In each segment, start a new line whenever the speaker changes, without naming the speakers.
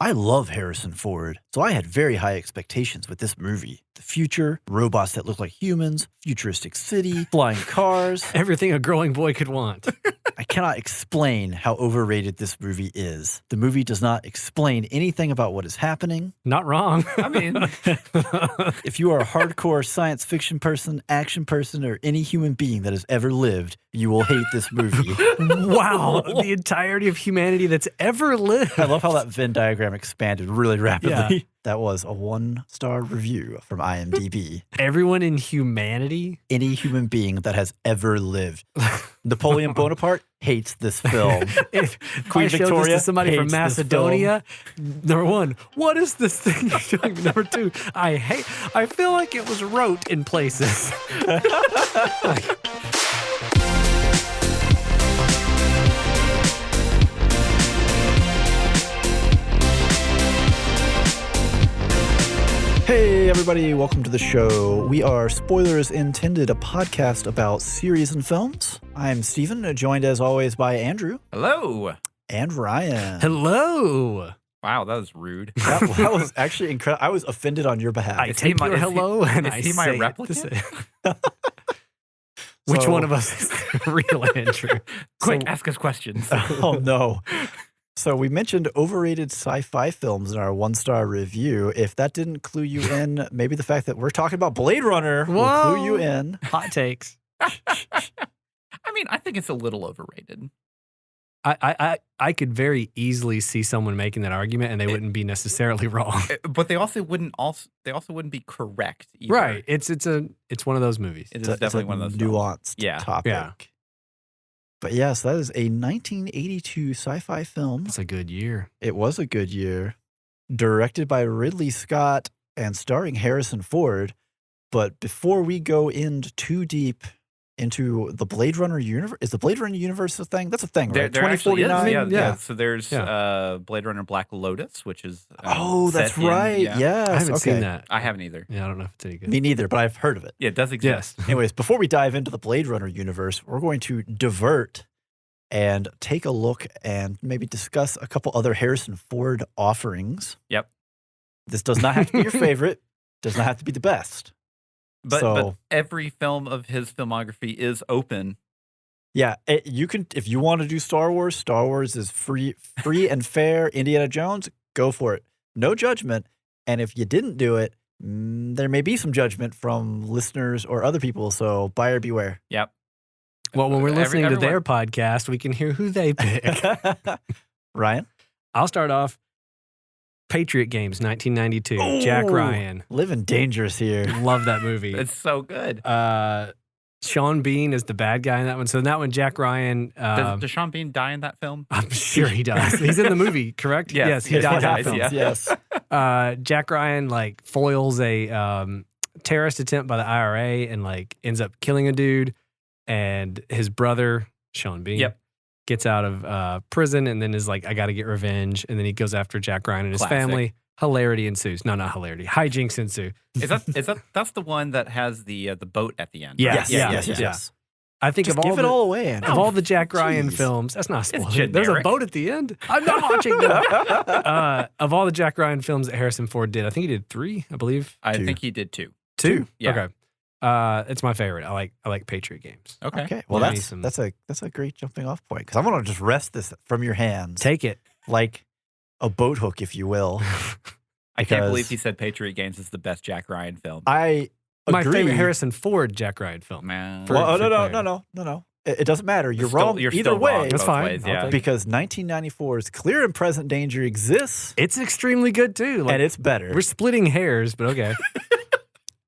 I love Harrison Ford, so I had very high expectations with this movie. The future, robots that look like humans, futuristic city, flying cars.
Everything a growing boy could want.
I cannot explain how overrated this movie is. The movie does not explain anything about what is happening.
Not wrong.
I mean,
If you are a hardcore science fiction person, action person, or any human being that has ever lived, you will hate this movie.
Wow. The entirety of humanity that's ever lived.
I love how that Venn diagram expanded really rapidly. Yeah. That was a 1-star review from IMDb.
Everyone in humanity?
Any human being that has ever lived. Napoleon Bonaparte hates this film.
If
Queen
I showed
Victoria
this to somebody from
hates this
Macedonia, number one, what is this thing you're doing? Number two, I feel like it was wrote in places.
Hey everybody, welcome to the show. We are Spoilers Intended, a podcast about series and films. I'm Steven, joined as always by Andrew.
hello.
And Ryan.
Hello.
Wow, that was rude.
That was actually incredible. I was offended on your behalf.
I take your hello and I
is he my
say it
replicant?
Which
So-
one of us is the real Andrew?
Quick, ask us questions.
Oh no. So we mentioned overrated sci-fi films in our 1-star review. If that didn't clue you in, maybe the fact that we're talking about Blade Runner will clue you in.
Hot takes.
I mean, I think it's a little overrated.
I could very easily see someone making that argument and they wouldn't be necessarily wrong.
But they also wouldn't be correct either.
Right. It's one of those movies.
It is
It's
definitely
a
one of those films.
nuanced topic.
Yeah.
But yes, that is a 1982 sci-fi film.
It's a good year.
It was a good year. Directed by Ridley Scott and starring Harrison Ford. But before we go in too deep into the Blade Runner universe, is the Blade Runner universe a thing? That's a thing, right?
There actually is.
2049?
Yeah. So there's Blade Runner Black Lotus, which is
That's
set in-
right. Yes.
I haven't
okay.
seen that.
I haven't either.
Yeah, I don't know if it's any good.
Me neither, but I've heard of it.
Yeah, it does exist.
Yes.
Anyways, before we dive into the Blade Runner universe, we're going to divert and take a look and maybe discuss a couple other Harrison Ford offerings.
Yep.
This does not have to be your favorite, does not have to be the best.
But every film of his filmography is open.
Yeah, you can, if you want to do Star Wars is free and fair. Indiana Jones, go for it. No judgment. And if you didn't do it, there may be some judgment from listeners or other people. So buyer beware.
Yep.
Well, when we're listening to their
everyone-
podcast, we can hear who they pick.
Ryan?
I'll start off. Patriot Games, 1992. Jack
Ooh,
Ryan.
Living dangerous here.
Love that movie.
It's so good.
Sean Bean is the bad guy in that one. So in that one, Jack Ryan.
Does Sean Bean die in that film?
I'm sure he does. He's in the movie, correct?
Yes,
he
yes,
dies
he
in that
dies,
film.
yeah.
Yes.
Jack Ryan foils a terrorist attempt by the IRA and ends up killing a dude. And his brother, Sean Bean, gets out of prison and then is like, I got to get revenge. And then he goes after Jack Ryan and his
Classic.
family. Hilarity ensues. No, not hilarity. Hijinks ensue.
That's the one that has the boat at the end?
Yeah.
right?
Yes.
I think
Just
of all
give it all away, Andrew.
of all the Jack Ryan
Jeez.
films, that's not a spoiler.
generic.
There's a boat at the end. I'm not watching that. Of all the Jack Ryan films that Harrison Ford did, I think he did 3, I believe.
I
Two.
think he did too.
2?
Yeah.
Okay. It's my favorite. I like Patriot Games.
Okay.
Okay. Well,
Give me
that's a great jumping off point because I want to just wrest this from your hands,
Take it.
like a boat hook, if you will.
I can't
Because-
believe he said Patriot Games is the best Jack Ryan film.
I
My
agree.
favorite Harrison Ford Jack Ryan film.
Man.
For-
Well,
for
no. It doesn't matter. You're
Still-
wrong
you're
either
still
way.
wrong
That's
both
fine.
ways,
I'll
yeah.
take
Because 1994's Clear and Present Danger exists,
It's extremely good too.
and it's better.
We're splitting hairs, but okay.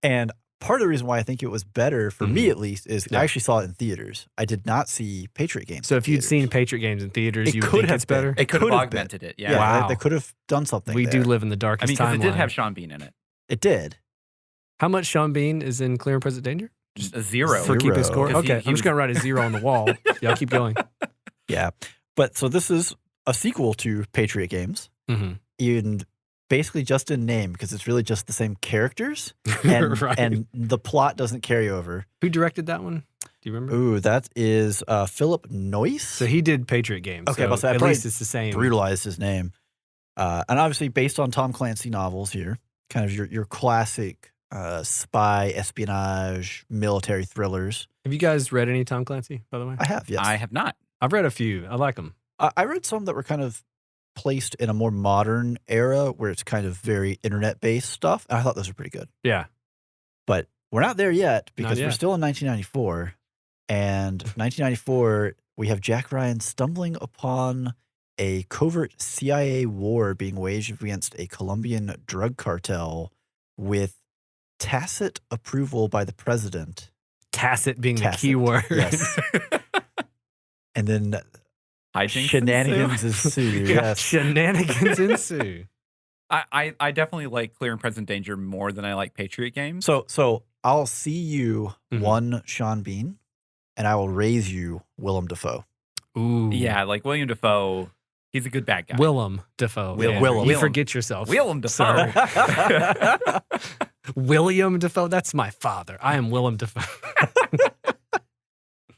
And part of the reason why I think it was better, for me at least, is
Yeah.
I actually saw it in theaters. I did not see Patriot Games.
So
in
if you'd
theaters.
seen Patriot Games in theaters,
It
you would
could
think
have
it's better.
It could have
Could have been.
augmented it.
yeah,
Yeah.
Wow.
they could have done something.
We do
there.
live in the
I
darkest
mean, because it did
timeline.
have Sean Bean in it.
It did.
How much Sean Bean is in Clear and Present Danger?
Just a 0.
For keeping score?
'Cause
Okay,
he
I'm
was-
just going to write a 0 on the wall. Y'all keep going.
Yeah. But so this is a sequel to Patriot Games.
Mm-hmm.
And basically just in name because it's really just the same characters and,
Right.
and the plot doesn't carry over.
Who directed that one? Do you remember?
Ooh, that is Philip Noyce.
So he did Patriot Games.
Okay,
so
but I
at
probably
least it's the same.
brutalized his name. And obviously based on Tom Clancy novels here, kind of your classic spy, espionage, military thrillers.
Have you guys read any Tom Clancy, by the way?
I have, yes.
I have not.
I've read a few. I like them.
I read some that were kind of placed in a more modern era where it's kind of very internet-based stuff. And I thought those were pretty good.
Yeah.
But we're not there yet because
yet.
we're still in 1994. And 1994, we have Jack Ryan stumbling upon a covert CIA war being waged against a Colombian drug cartel with tacit approval by the president.
Tacit being the key word.
Yes. And then
Hijinks
shenanigans ensue. Yes.
Shenanigans ensue.
I definitely like Clear and Present Danger more than I like Patriot Games.
So I'll see you one Sean Bean, and I will raise you Willem Dafoe.
Ooh.
Yeah, like William Dafoe, he's a good bad guy.
Willem Dafoe.
Willem.
You forget yourself.
Willem Dafoe.
William Dafoe. That's my father. I am Willem Dafoe.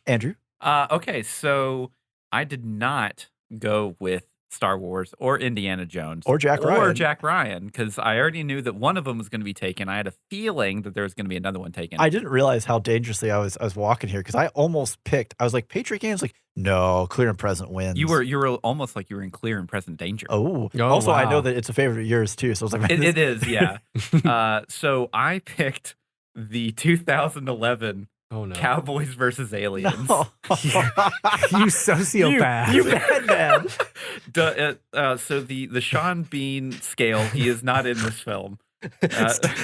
Andrew?
Okay, so I did not go with Star Wars or Indiana Jones
Or Jack Ryan.
Because I already knew that one of them was going to be taken. I had a feeling that there was going to be another one taken.
I didn't realize how dangerously I was walking here because I almost picked. I was like, Patriot Games. Like, no, Clear and Present wins.
You were almost like you were in Clear and Present Danger.
Also,
wow.
I know that it's a favorite of yours too. So I was like,
It is, yeah. So I picked the 2011 Cowboys versus Aliens.
No.
You sociopath.
You bad man.
So the Sean Bean scale, he is not in this film.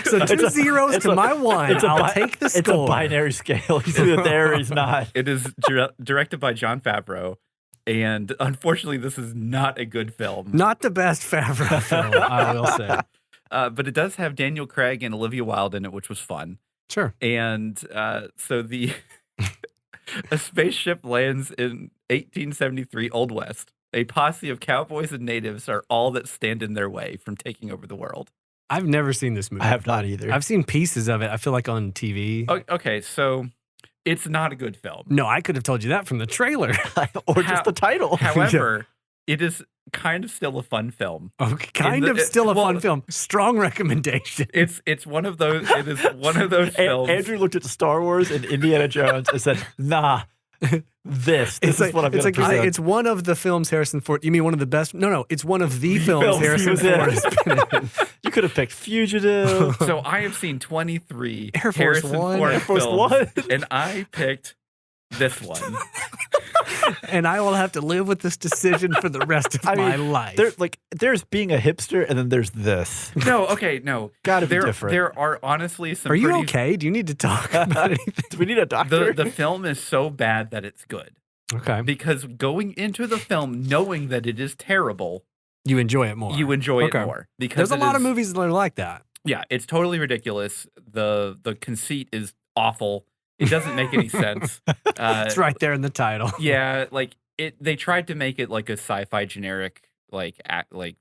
So 2 zeros to my 1. I'll take the score.
It's a binary scale. He's either there or he's not.
It is directed by Jon Favreau, and unfortunately, this is not a good film.
Not the best Favreau film, I will say.
But it does have Daniel Craig and Olivia Wilde in it, which was fun.
Sure.
And so a spaceship lands in 1873 Old West. A posse of cowboys and natives are all that stand in their way from taking over the world.
I've never seen this movie.
I have not either.
I've seen pieces of it. I feel like on TV.
Okay, so it's not a good film.
No, I could have told you that from the trailer.
Or just the title.
However, it is kind of still a fun film.
Okay, still a fun film. Strong recommendation.
It's one of those. It is one of those films.
Andrew looked at Star Wars and Indiana Jones and said, "Nah, this is what I'm going to present."
It's one of the films Harrison Ford. You mean one of the best? No, it's one of the films Harrison Ford has been in.
You could have picked Fugitive.
So I have seen 23
Air Force
Harrison
One.
Ford
Air Force
films,
One.
and I picked this one.
And I will have to live with this decision for the rest of my life.
There's being a hipster, and then there's this.
No.
Gotta be different.
There are honestly some.
Are you okay? Do you need to talk about anything?
Do we need a doctor?
The film is so bad that it's good.
Okay.
Because going into the film knowing that it is terrible,
you enjoy it more.
You enjoy it more. Because
there's a lot of movies that are like that.
Yeah, it's totally ridiculous. The conceit is awful. It doesn't make any sense.
It's right there in the title.
Yeah, like they tried to make it like a sci-fi generic, like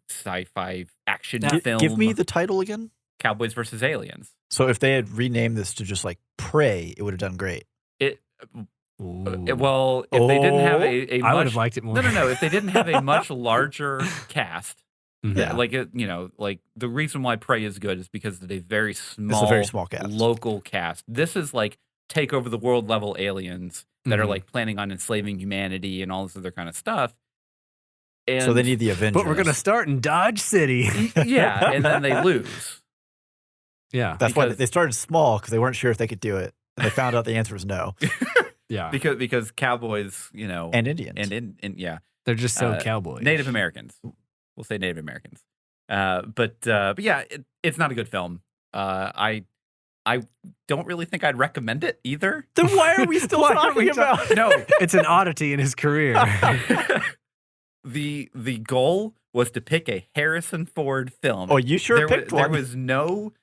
sci-fi action film.
Give me the title again.
Cowboys versus Aliens.
So if they had renamed this to just like Prey, it would have done great.
Well, if they didn't have a
I would have liked it more.
No. If they didn't have a much larger cast,
yeah,
like the reason why Prey is good is because it's a very small
cast,
local cast. This is like take over the world level aliens that are like planning on enslaving humanity and all this other kind of stuff. And
so they need the Avengers.
But we're going to start in Dodge City.
Yeah, and then they lose.
Yeah.
That's why they started small, because they weren't sure if they could do it. And they found out the answer was no.
Yeah.
Because cowboys,
and Indians.
And yeah.
They're just so cowboy.
Native Americans. We'll say Native Americans. But yeah, it's not a good film. I don't really think I'd recommend it either.
Then why are we still talking about?
No,
it's an oddity in his career.
The goal was to pick a Harrison Ford film.
Oh, you sure picked one.
There was no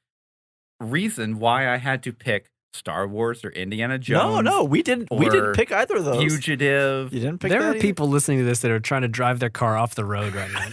reason why I had to pick Star Wars or Indiana Jones.
No, we didn't. We didn't pick either of those.
Fugitive.
You didn't pick.
There are people listening to this that are trying to drive their car off the road right now.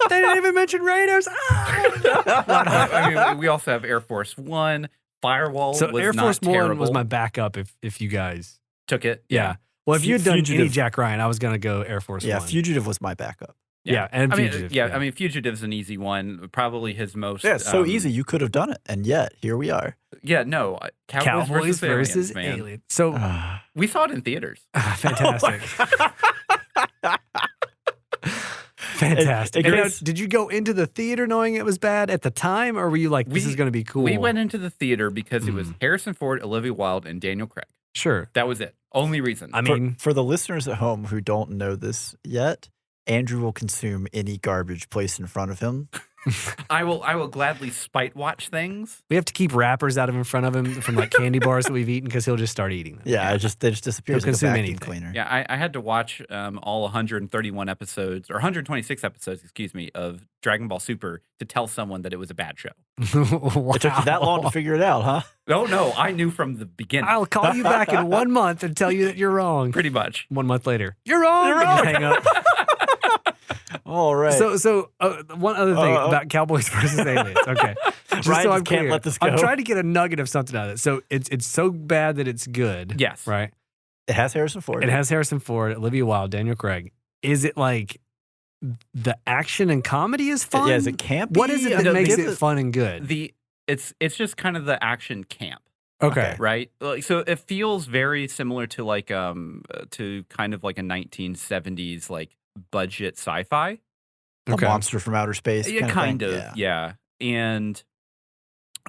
They didn't even mention Raiders.
I mean, we also have Air Force One. Firewall.
So
was
Air
not
Force
terrible.
One was my backup. If you guys
took it,
yeah. Well, if you had done
Fugitive.
any Jack Ryan, I was gonna go Air Force One.
Yeah, Fugitive was my backup.
Yeah, and
I mean,
Fugitive.
I mean, Fugitive's an easy one. Probably his most.
Yeah, it's so easy. You could have done it, and yet here we are.
Yeah, no, Cowboys versus Aliens, man.
So
we saw it in theaters.
Fantastic. Fantastic. Did you go into the theater knowing it was bad at the time, or were you like, this is going to be cool?
We went into the theater because it was Harrison Ford, Olivia Wilde, and Daniel Craig.
Sure.
That was it. Only reason.
I mean,
for the listeners at home who don't know this yet, Andrew will consume any garbage placed in front of him.
I will gladly spite watch things.
We have to keep wrappers out of in front of him from like candy bars that we've eaten because he'll just start eating them.
Yeah, they just disappear.
He'll consume
like a
anything.
Cleaner.
Yeah, I had to watch all 131 episodes, or 126 episodes, excuse me, of Dragon Ball Super to tell someone that it was a bad show.
Wow.
It took you that long to figure it out, huh?
No, I knew from the beginning.
I'll call you back in 1 month and tell you that you're wrong.
Pretty much.
1 month later, you're wrong.
You're wrong.
Hang up.
All right.
So one other thing about Cowboys versus Aliens. Okay, just
Ryan
so I'm
just can't
clear,
let this go.
I'm trying to get a nugget of something out of it. So it's so bad that it's good.
Yes.
Right.
It has Harrison Ford.
It has Harrison Ford, Olivia Wilde, Daniel Craig. Is it like the action and comedy is fun?
Yeah, is it campy?
What is it that makes
give
it fun and good?
It's just kind of the action camp.
Okay.
Right? Like, so it feels very similar to like to kind of like a 1970s like budget sci-fi.
A monster from outer space.
Yeah, kind of.
Yeah.
Yeah. And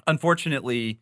unfortunately,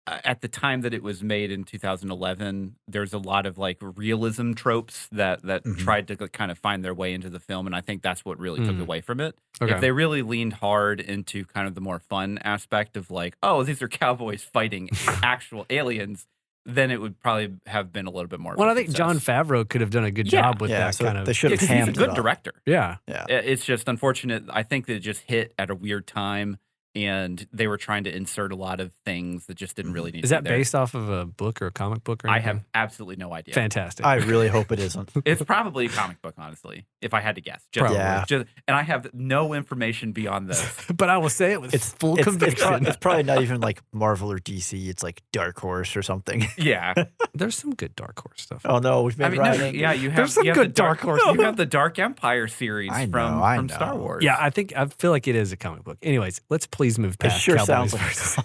at the time that it was made in 2011, there's a lot of like realism tropes that tried to kind of find their way into the film, and I think that's what really took away from it.
Okay.
If they really leaned hard into kind of the more fun aspect of like, oh, these are cowboys fighting actual aliens, then it would probably have been a little bit more.
Well, I think Jon Favreau could have done a good job with that
so
kind of.
They should have
he's a
hammed
good
it up.
director.
Yeah.
Yeah.
It's just unfortunate. I think that it just hit at a weird time, and they were trying to insert a lot of things that just didn't really need
Is
to
that
be there.
based off of a book or a comic book or
I
anything?
have absolutely no idea.
Fantastic.
I really hope it isn't.
It's probably a comic book, honestly, if I had to guess.
Probably.
Yeah.
And I have no information beyond this.
But I will say it with full conviction.
It's probably not even like Marvel or DC. It's like Dark Horse or something.
Yeah.
There's some good Dark Horse stuff.
Oh no, we've been
I mean,
writing.
you have
There's some
you have
good
the
Dark Horse.
You have the Dark Empire series
I
from
know.
Star Wars.
Yeah, I feel like it is a comic book. Anyways, let's please move
It
past
sure
Cowboys
sounds like
versus-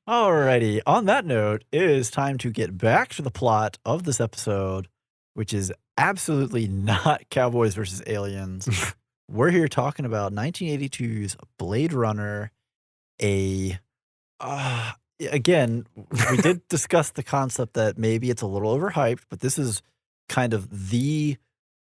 Alrighty. On that note, it is time to get back to the plot of this episode, which is absolutely not Cowboys versus Aliens. We're here talking about 1982's Blade Runner. Again, we did discuss the concept that maybe it's a little overhyped, but this is kind of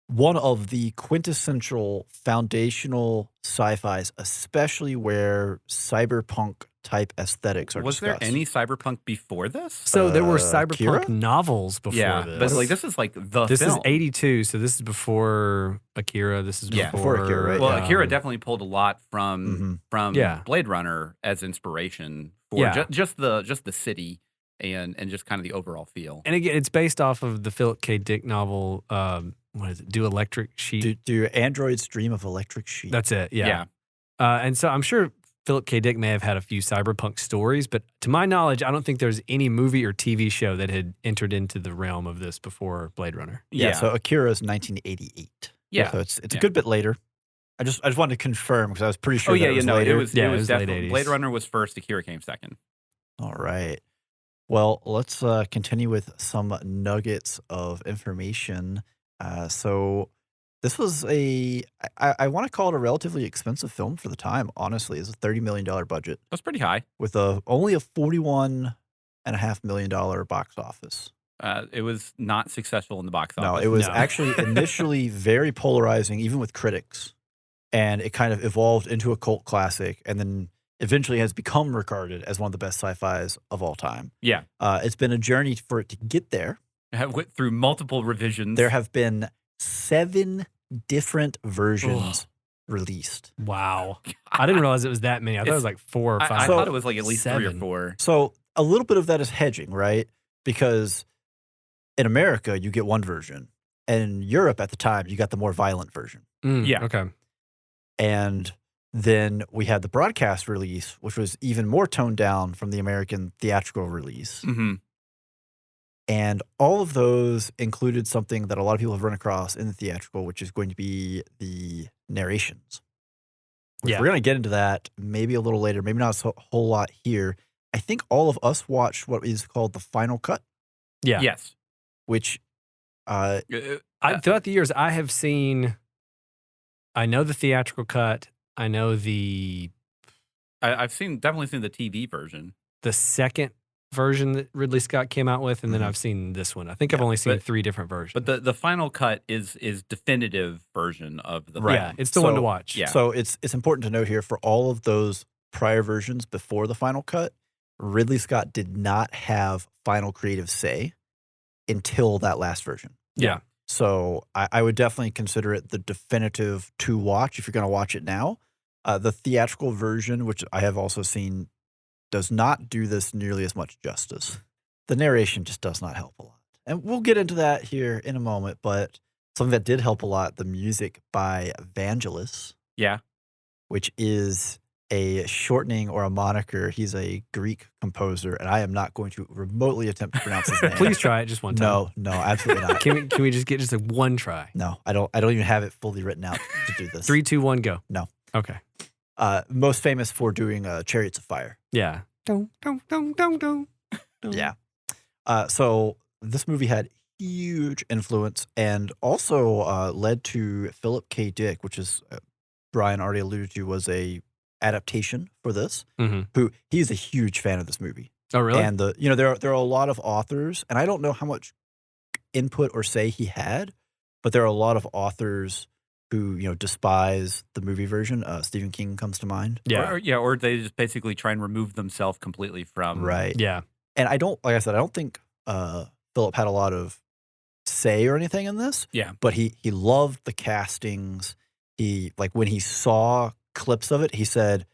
one of the quintessential foundational sci-fis, especially where cyberpunk type aesthetics are
Was
discussed.
there any cyberpunk before this?
So there were cyberpunk
Akira?
novels before this.
but like this is like the
This
film.
is 82, so this is before Akira. This is
Yeah.
Before Akira, right?
Well, Akira definitely pulled a lot from
Yeah.
Blade Runner as inspiration for
Yeah.
just the city and just kind of the overall feel.
And again, it's based off of the Philip K. Dick novel. What is it? Do Electric Sheep?
Do androids dream of electric sheep?
That's it. Yeah.
Yeah.
And so I'm sure Philip K. Dick may have had a few cyberpunk stories, but to my knowledge, I don't think there's any movie or TV show that had entered into the realm of this before Blade Runner.
Yeah, so Akira is 1988.
Yeah.
So it's a good bit later. I just wanted to confirm because I was pretty sure
Oh yeah,
that it was
no,
later.
it was
late
definitely
80s.
Blade Runner was first, Akira came second.
All right. Well, let's continue with some nuggets of information. So this was I want to call it a relatively expensive film for the time, honestly. It's a $30 million budget
That's pretty high.
with only a $41.5 million box office.
It was not successful in the box
No,
office.
it was actually initially very polarizing, even with critics. And it kind of evolved into a cult classic and then eventually has become regarded as one of the best sci-fis of all time.
Yeah.
It's been a journey for it to get there.
Went through multiple revisions.
There have been 7 different versions released.
Wow. I didn't realize it was that many. I thought it was like 4 or 5.
I thought it was like at least 3 or
7.
4.
So a little bit of that is hedging, right? Because in America, you get one version. And in Europe at the time, you got the more violent version.
Yeah.
Okay.
And then we had the broadcast release, which was even more toned down from the American theatrical release.
Mm-hmm.
And all of those included something that a lot of people have run across in the theatrical, which is going to be the narrations. Which
Yeah.
we're going to get into that maybe a little later, maybe not a whole lot here. I think all of us watched what is called the final cut,
Yeah.
Yes.
which
Throughout the years, I have seen. I know the theatrical cut. I know
I've definitely seen the TV version.
the second version that Ridley Scott came out with, and then I've seen this one. I think I've only seen 3 different versions.
But the final cut is definitive version of the
Right.
Yeah, it's the one to watch.
Yeah.
So it's important to note here for all of those prior versions before the final cut, Ridley Scott did not have final creative say until that last version.
Yeah.
So I would definitely consider it the definitive to watch if you're going to watch it now. The theatrical version, which I have also seen, does not do this nearly as much justice. The narration just does not help a lot. And we'll get into that here in a moment, but something that did help a lot, the music by Vangelis,
Yeah.
which is a shortening or a moniker. He's a Greek composer, and I am not going to remotely attempt to pronounce his name.
Please try it just one time.
No, absolutely not.
Can we just get just one try?
No, I don't even have it fully written out to do this.
3, 2, 1, go.
No.
Okay.
Most famous for doing Chariots of Fire.
Yeah. Dun, dun, dun, dun, dun, dun.
Yeah. So this movie had huge influence and also led to Philip K. Dick, which is Brian already alluded to, was a adaptation for this.
Mhm.
Who he's a huge fan of this movie.
Oh, really?
And there are a lot of authors, and I don't know how much input or say he had, but there are a lot of authors who despise the movie version. Stephen King comes to mind.
Yeah.
Or they just basically try and remove themselves completely from.
Right.
Yeah.
And like I said, I don't think Philip had a lot of say or anything in this.
Yeah.
But he loved the castings. He, like, when he saw clips of it, he said,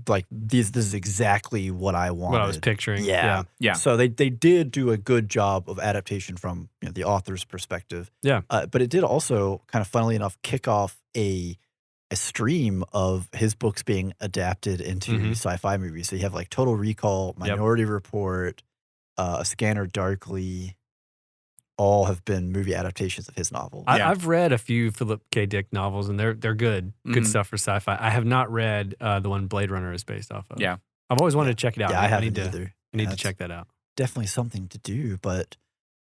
like, this is exactly what I wanted.
What I was picturing.
Yeah.
Yeah.
So they did do a good job of adaptation from the author's perspective.
Yeah.
But it did also, kind of funnily enough, kick off a stream of his books being adapted into sci-fi movies. So you have like Total Recall, Minority Report, A Scanner Darkly, all have been movie adaptations of his novels.
I've read a few Philip K. Dick novels, and they're good. Good stuff for sci-fi. I have not read the one Blade Runner is based off of.
Yeah.
I've always wanted to check it out.
Yeah, I haven't either.
I need to check that out.
Definitely something to do, but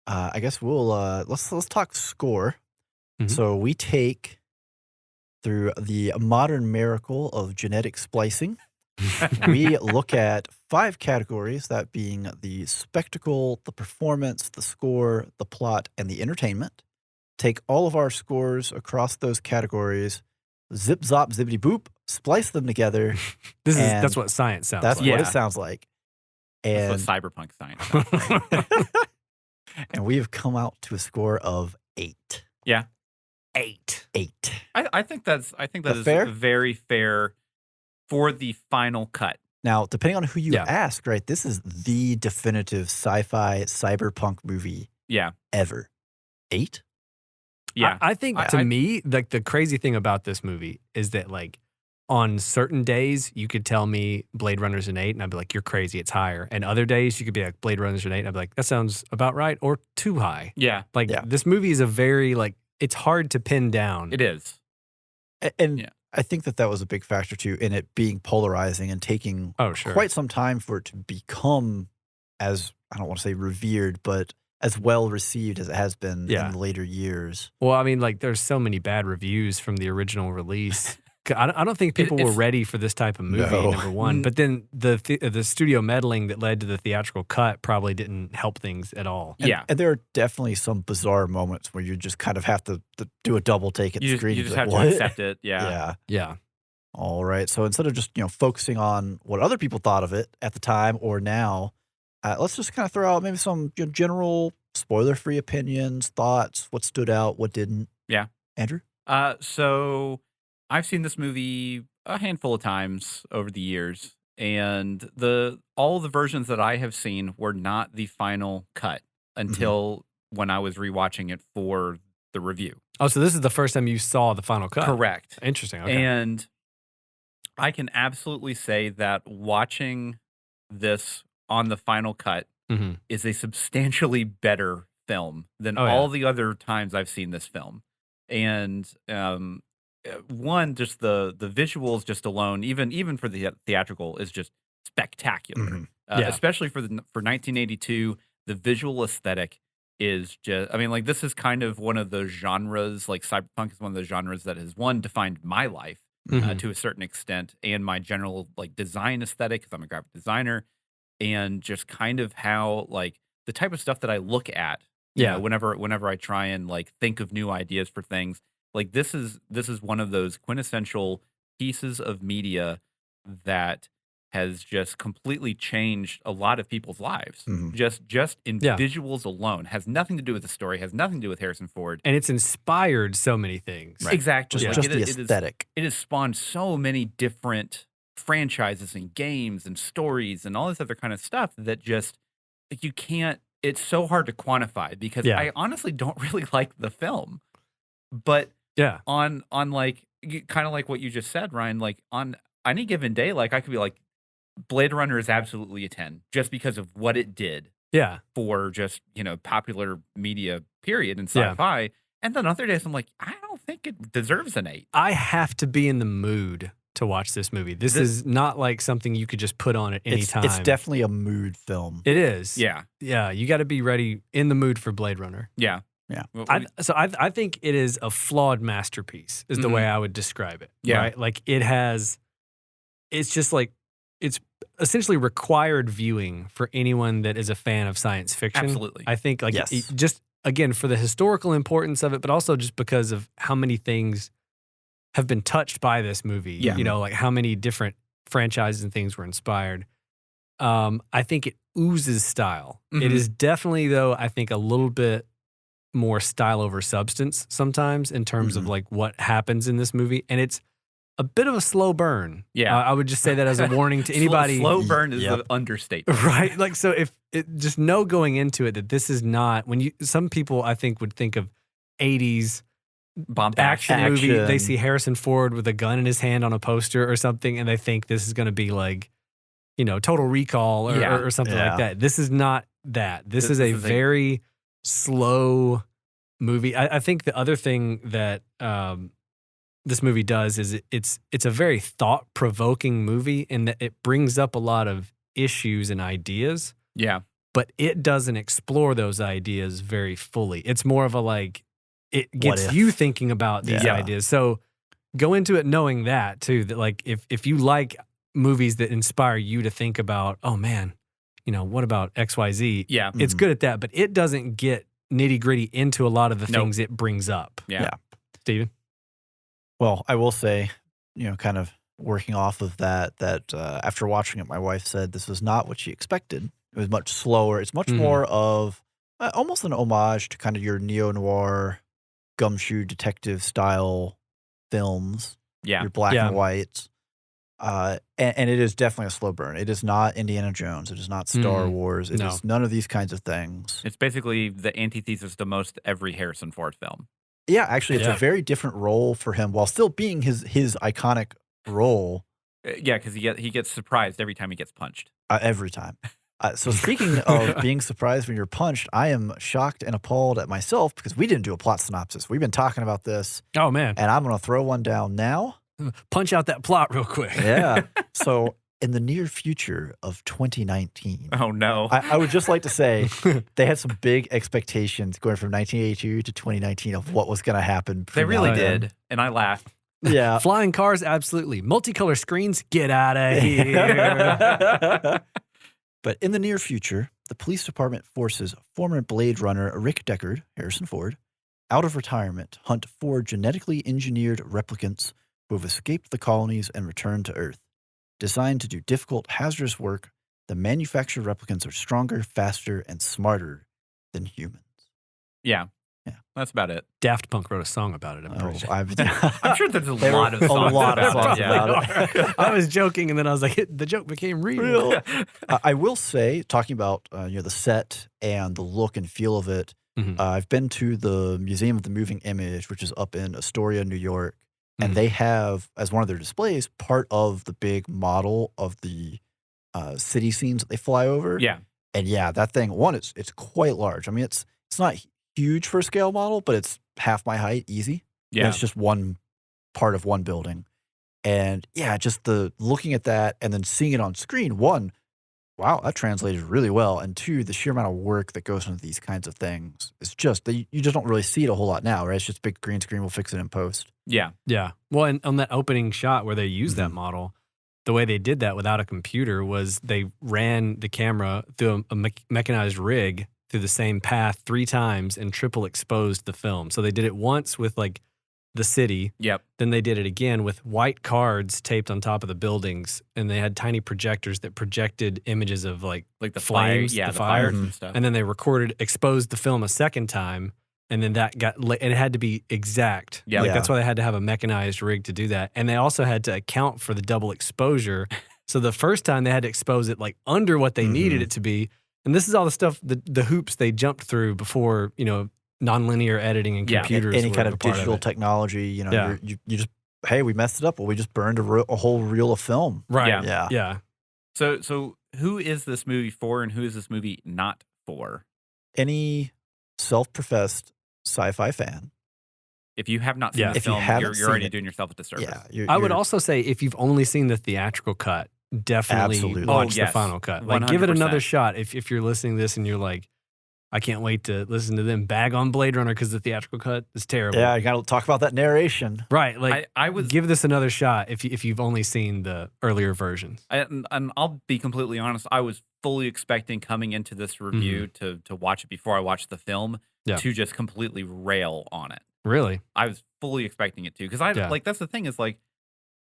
I guess we'll let's talk score. So we take through the modern miracle of genetic splicing. We look at 5 categories, that being the spectacle, the performance, the score, the plot, and the entertainment. Take all of our scores across those categories, zip, zop, zippity, boop, splice them together.
That's what science sounds like.
That's what it sounds like. And
That's what cyberpunk science sounds like.
and we have come out to a score of 8.
Yeah.
8.
I think that
That's
is
fair?
very fair for the final cut.
Now, depending on who you
Yeah.
ask, right, this is the definitive sci-fi cyberpunk movie
Yeah.
ever. 8?
Yeah.
I think to me, like the crazy thing about this movie is that like on certain days you could tell me Blade Runner's an 8, and I'd be like, you're crazy, it's higher. And other days you could be like, Blade Runner's an 8, and I'd be like, that sounds about right or too high.
Yeah.
Like
Yeah.
this movie is a very like it's hard to pin down.
It is.
And
Yeah.
I think that was a big factor too in it being polarizing and taking
Sure.
quite some time for it to become as, I don't want to say revered, but as well received as it has been in the later years.
Well, I mean, like there's so many bad reviews from the original release. I don't think people were ready for this type of movie, number one. But then the studio meddling that led to the theatrical cut probably didn't help things at all.
And there are definitely some bizarre moments where you just kind of have to do a double take at the screen.
You just
like,
have
what?
to accept it. Yeah.
Yeah.
All right. So instead of just focusing on what other people thought of it at the time or now, let's just kind of throw out maybe some general spoiler-free opinions, thoughts, what stood out, what didn't.
Yeah.
Andrew?
So I've seen this movie a handful of times over the years, and all the versions that I have seen were not the final cut until when I was rewatching it for the review.
Oh, so this is the first time you saw the final cut?
Correct.
Interesting. Okay.
And I can absolutely say that watching this on the final cut is a substantially better film than all the other times I've seen this film. And one, just the visuals just alone, even for the theatrical, is just spectacular. Especially for 1982, the visual aesthetic is just, I mean, like, this is kind of one of those genres, like cyberpunk is one of those genres that has, one, defined my life to a certain extent, and my general, like, design aesthetic, because I'm a graphic designer, and just kind of how, like, the type of stuff that I look at, you know, whenever I try and, like, think of new ideas for things. Like, this is one of those quintessential pieces of media that has just completely changed a lot of people's lives. Just in visuals alone. Has nothing to do with the story, has nothing to do with Harrison Ford.
And it's inspired so many things.
Right. Exactly.
Just the aesthetic.
It has spawned so many different franchises and games and stories and all this other kind of stuff that just, like, you can't, it's so hard to quantify, because I honestly don't really like the film. But on like, kind of like what you just said, Ryan, like, on any given day, like, I could be like, Blade Runner is absolutely a 10 just because of what it did for just, you know, popular media period and sci-fi. And then other days I'm like, I don't think it deserves an 8.
I have to be in the mood to watch this movie. This is not like something you could just put on at any time.
It's definitely a mood film.
It is.
Yeah.
Yeah. You got to be ready, in the mood for Blade Runner.
Yeah.
Yeah.
I think it is a flawed masterpiece, is the way I would describe it.
Yeah.
Right? Like, it's just like, it's essentially required viewing for anyone that is a fan of science fiction.
Absolutely.
I think, like, just, again, for the historical importance of it, but also just because of how many things have been touched by this movie.
Yeah.
You know, like, how many different franchises and things were inspired. I think it oozes style. It is definitely, though, I think, a little bit more style over substance sometimes, in terms of, like, what happens in this movie. And it's a bit of a slow burn.
Yeah.
I would just say that as a warning to anybody.
Slow burn is an understatement.
Right? Like, so if just know going into it that this is not, some people I think would think of 80s action movie. They see Harrison Ford with a gun in his hand on a poster or something, and they think this is going to be like, you know, Total Recall or something like that. This is not that. This is a very slow movie. I think the other thing that this movie does is it's a very thought-provoking movie, in that it brings up a lot of issues and ideas.
Yeah.
But it doesn't explore those ideas very fully. It's more of a, like, it gets you thinking about these ideas. So go into it knowing that too, that, like, if you like movies that inspire you to think about, oh man, you know, what about XYZ?
Yeah.
It's good at that, but it doesn't get nitty-gritty into a lot of the things it brings up.
Yeah.
Steven?
Well, I will say, you know, kind of working off of that after watching it, my wife said this was not what she expected. It was much slower. It's much more of almost an homage to kind of your neo-noir, gumshoe detective style films.
Yeah.
Your black and whites. And it is definitely a slow burn. It is not Indiana Jones. It is not Star Wars. It is none of these kinds of things.
It's basically the antithesis to most every Harrison Ford film.
Yeah, actually, it's a very different role for him, while still being his iconic role.
Yeah, because he gets surprised every time he gets punched.
Every time. So speaking of being surprised when you're punched, I am shocked and appalled at myself, because we didn't do a plot synopsis. We've been talking about this.
Oh, man.
And I'm going to throw one down now.
Punch out that plot real quick.
Yeah. So in the near future of 2019.
Oh, no.
I would just like to say they had some big expectations going from 1982 to 2019 of what was going to happen.
They really did. And I laughed.
Yeah.
Flying cars, absolutely. Multicolor screens, get out of here.
But in the near future, the police department forces former Blade Runner Rick Deckard, Harrison Ford, out of retirement to hunt 4 genetically engineered replicants who have escaped the colonies and returned to Earth. Designed to do difficult, hazardous work, the manufactured replicants are stronger, faster, and smarter than humans.
Yeah. That's about it.
Daft Punk wrote a song about it.
I'm sure there's a lot of songs
about it.
I was joking, and then I was like, the joke became real.
I will say, talking about the set and the look and feel of it, I've been to the Museum of the Moving Image, which is up in Astoria, New York, and they have, as one of their displays, part of the big model of the city scenes that they fly over.
Yeah.
And yeah, that thing, one, it's quite large. I mean, it's not huge for a scale model, but it's half my height, easy. And
Yeah.
it's just one part of one building. And yeah, just the looking at that and then seeing it on screen, one, wow, that translated really well. And two, the sheer amount of work that goes into these kinds of things is just, you just don't really see it a whole lot now, right? It's just big green screen, we'll fix it in post.
Yeah.
Yeah. Well, and on that opening shot where they used that model, the way they did that without a computer was they ran the camera through a mechanized rig through the same path 3 times and triple exposed the film. So they did it once with like the city.
Yep.
Then they did it again with white cards taped on top of the buildings, and they had tiny projectors that projected images of like
the
flames,
fire,
the
the
fire,
fires and stuff.
and then they exposed the film a second time, and then that and it had to be exact.
Yeah.
Like
Yeah.
that's why they had to have a mechanized rig to do that, and they also had to account for the double exposure. So the first time they had to expose it like under what they needed it to be, and this is all the stuff, the hoops they jumped through before, nonlinear editing and
Yeah.
computers.
Any
were
kind
a
of
part
digital
it.
technology,
Yeah.
you just, hey, we messed it up. Well, we just burned a whole reel of film.
Right.
Yeah.
Yeah.
Yeah.
So who is this movie for, and who is this movie not for?
Any self-professed sci-fi fan.
If you have not seen
Yeah.
the
If you
film,
haven't
you're
seen
already
it,
doing yourself a disservice.
Yeah.
I would also say if you've only seen the theatrical cut, definitely
Absolutely.
watch
Oh, yes.
the final cut. Like, give it
100%.
another shot. If you're listening to this and you're like, I can't wait to listen to them bag on Blade Runner because the theatrical cut is terrible.
Yeah, you got to talk about that narration.
Right. Like,
I was
give this another shot if you've only seen the earlier versions.
and I'll be completely honest, I was fully expecting coming into this review to watch it before I watched the film
Yeah.
to just completely rail on it.
Really?
I was fully expecting it to, because
Yeah.
like that's the thing is like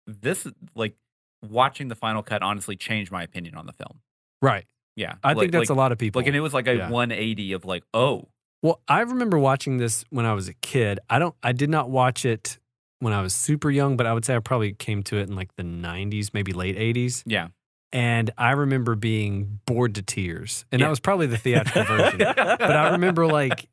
this, like watching the final cut honestly changed my opinion on the film.
Right.
Yeah,
I think that's a lot of people.
Like, and it was like a
Yeah.
180 of like, oh,
Well, I remember watching this when I was a kid. I did not watch it when I was super young, but I would say I probably came to it in like the 90s, maybe late 80s.
yeah,
And I remember being bored to tears. And
Yeah.
that was probably the theatrical version. But I remember like,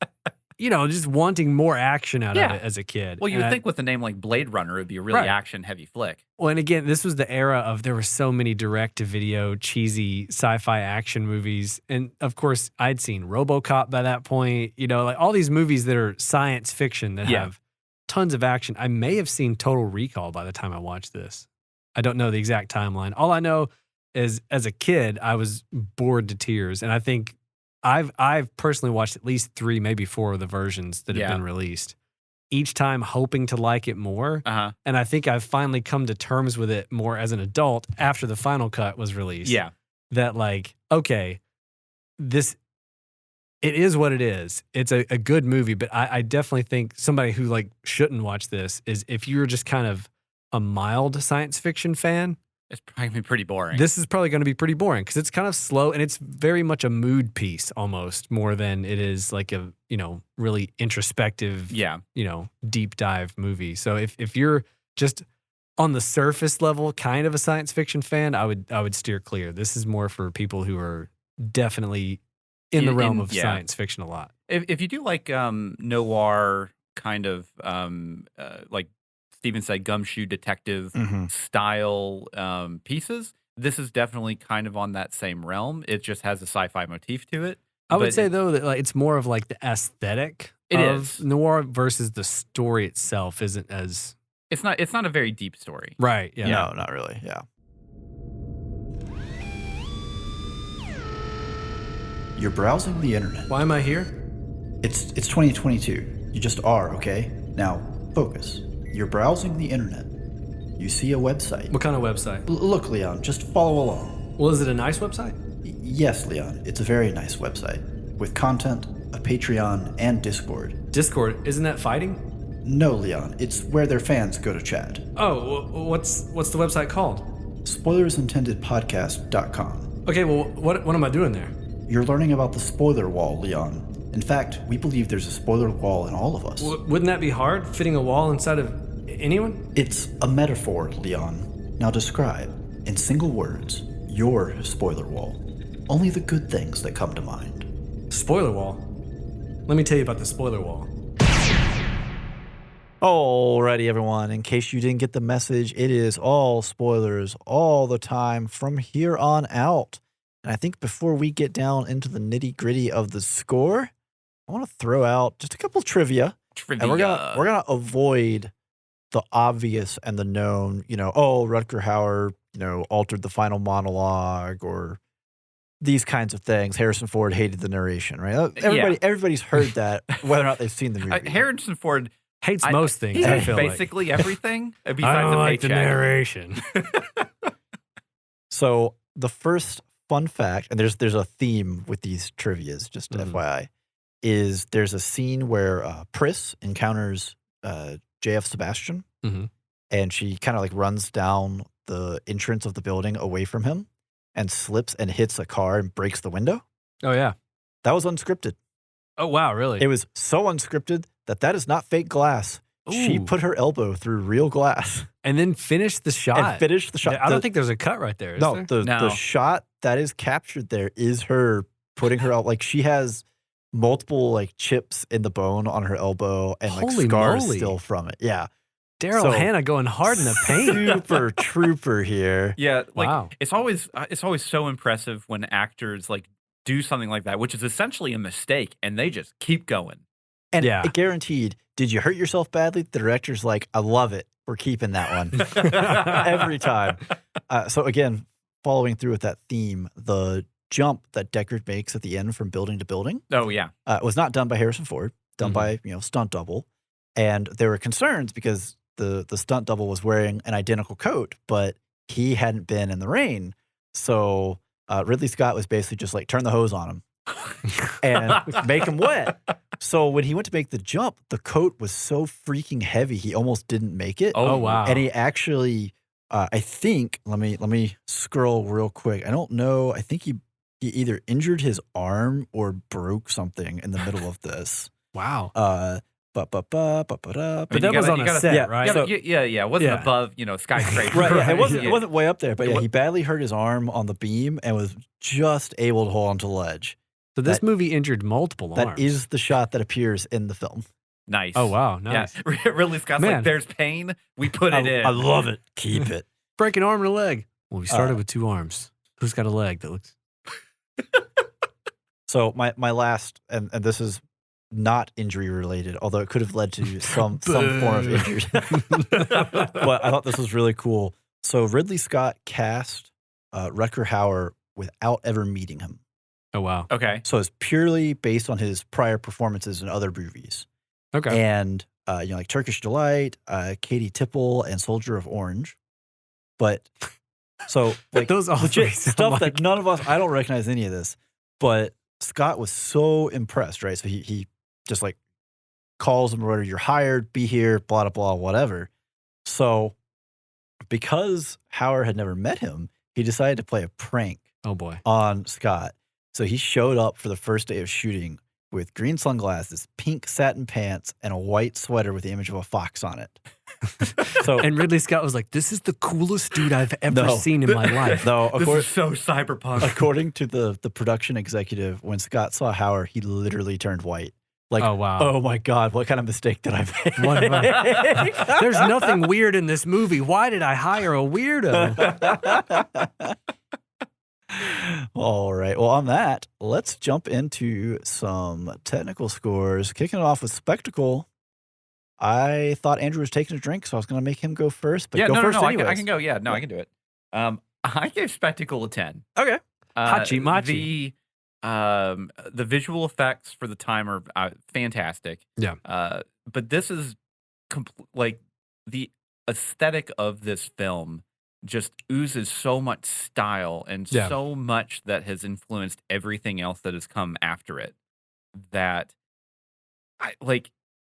just wanting more action out
Yeah.
of it as a kid.
Well, you
And
would
I-
think with a name like Blade Runner, it'd be a really
Right.
action-heavy flick.
Well, and again, this was the era of there were so many direct-to-video, cheesy sci-fi action movies. And of course, I'd seen RoboCop by that point. Like all these movies that are science fiction that
Yeah.
have tons of action. I may have seen Total Recall by the time I watched this. I don't know the exact timeline. All I know is as a kid, I was bored to tears. And I think I've personally watched at least 3, maybe 4 of the versions that have
Yeah.
been released. Each time hoping to like it more.
Uh-huh.
And I think I've finally come to terms with it more as an adult after the final cut was released.
Yeah.
That like, okay, it is what it is. It's a good movie, but I definitely think somebody who like shouldn't watch this is if you're just kind of a mild science fiction fan,
It's probably gonna be pretty boring.
this is probably going to be pretty boring because it's kind of slow and it's very much a mood piece almost more than it is like a, really introspective,
yeah.
deep dive movie. So if you're just on the surface level kind of a science fiction fan, I would steer clear. This is more for people who are definitely in the realm of
yeah.
science fiction a lot.
If you do like noir kind of like Steven said, gumshoe detective style pieces, this is definitely kind of on that same realm. It just has a sci-fi motif to it.
I would
But
say though that like it's more of like the aesthetic
It
of
is.
noir versus the story itself isn't as
It's not a very deep story.
right. Yeah.
No, not really. Yeah. You're browsing the internet.
Why am I here?
It's 2022. You just are, okay? Now, focus. You're browsing the internet. You see a website.
What kind of website?
Look, Leon, just follow along.
Well, is it a nice website?
Yes, Leon, it's a very nice website with content, a Patreon, and Discord.
Discord, isn't that fighting?
No, Leon, it's where their fans go to chat.
Oh, what's the website called?
SpoilersIntendedPodcast.com.
Okay, well, what am I doing there?
You're learning about the spoiler wall, Leon. In fact, we believe there's a spoiler wall in all of us.
Wouldn't that be hard, fitting a wall inside of anyone?
It's a metaphor, Leon. Now describe, in single words, your spoiler wall. Only the good things that come to mind.
Spoiler wall? Let me tell you about the spoiler wall.
Alrighty, everyone. In case you didn't get the message, it is all spoilers all the time from here on out. And I think before we get down into the nitty-gritty of the score, I want to throw out just a couple trivia. And we're gonna avoid the obvious and the known, Rutger Hauer, altered the final monologue or these kinds of things. Harrison Ford hated the narration, right? Everybody's heard that, whether or not they've seen the movie.
Harrison Ford
hates most things.
He
I
hates
feel
basically everything besides
I don't
the
like the
paycheck.
narration.
So the first fun fact, and there's a theme with these trivias, just FYI, is there's a scene where Pris encounters J.F. Sebastian, and she kind of like runs down the entrance of the building away from him and slips and hits a car and breaks the window.
Oh, yeah.
That was unscripted.
Oh, wow, really?
It was so unscripted that is not fake glass.
Ooh.
She put her elbow through real glass.
And then finished the shot. I don't think there's a cut right there.
No, the shot that is captured there is her putting her out. Like, she has multiple like chips in the bone on her elbow and like scars still from it. Yeah.
Daryl Hannah going hard in the paint.
Super trooper here.
Yeah, like
wow.
It's always so impressive when actors like do something like that, which is essentially a mistake, and they just keep going.
And guaranteed, did you hurt yourself badly? The director's like, I love it. We're keeping that one. Every time. So again, following through with that theme, the jump that Deckard makes at the end from building to building.
Oh, yeah.
Was not done by Harrison Ford, done by, stunt double. And there were concerns because the stunt double was wearing an identical coat, but he hadn't been in the rain. So Ridley Scott was basically just like, turn the hose on him and make him wet. So when he went to make the jump, the coat was so freaking heavy, he almost didn't make it.
Oh, wow.
And he actually, I think, let me scroll real quick. I don't know. I think he either injured his arm or broke something in the middle of this.
Wow.
But
that was on a set, right?
It wasn't above, skyscraper.
Right. It wasn't way up there, but he badly hurt his arm on the beam and was just able to hold onto the ledge.
So this movie injured multiple arms.
That is the shot that appears in the film.
Nice.
Oh, wow. Nice.
Yeah. Ridley Scott's like, there's pain. We put it in.
I love it. Keep it.
Break an arm and a leg. Well, we started with 2 arms. Who's got a leg that looks...
So my last, and this is not injury related, although it could have led to some form of injury. But I thought this was really cool. So Ridley Scott cast Rutger Hauer without ever meeting him.
Oh, wow.
Okay.
So it's purely based on his prior performances in other movies.
Okay.
And, like Turkish Delight, Katie Tipple, and Soldier of Orange. But, so, like,
those all
legit stuff that none of us, I don't recognize any of this. But Scott was so impressed, right? So he just, like, calls him or whatever, you're hired, be here, blah, blah, blah, whatever. So, because Hauer had never met him, he decided to play a prank on Scott. So he showed up for the first day of shooting with green sunglasses, pink satin pants, and a white sweater with the image of a fox on it.
And Ridley Scott was like, this is the coolest dude I've ever seen in my life.
No,
this is so cyberpunk.
According to the production executive, when Scott saw Hauer, he literally turned white. Like,
oh, wow.
Oh, my God, what kind of mistake did I make?
There's nothing weird in this movie. Why did I hire a weirdo?
All right. Well, on that, let's jump into some technical scores. Kicking it off with Spectacle. I thought Andrew was taking a drink, so I was going to make him go first. But first anyways.
I can go. Yeah, no, I can do it. I gave Spectacle a 10.
Okay.
Hachi-machi.
The visual effects for the time are fantastic.
Yeah.
But this is like the aesthetic of this film just oozes so much style and so much that has influenced everything else that has come after it, that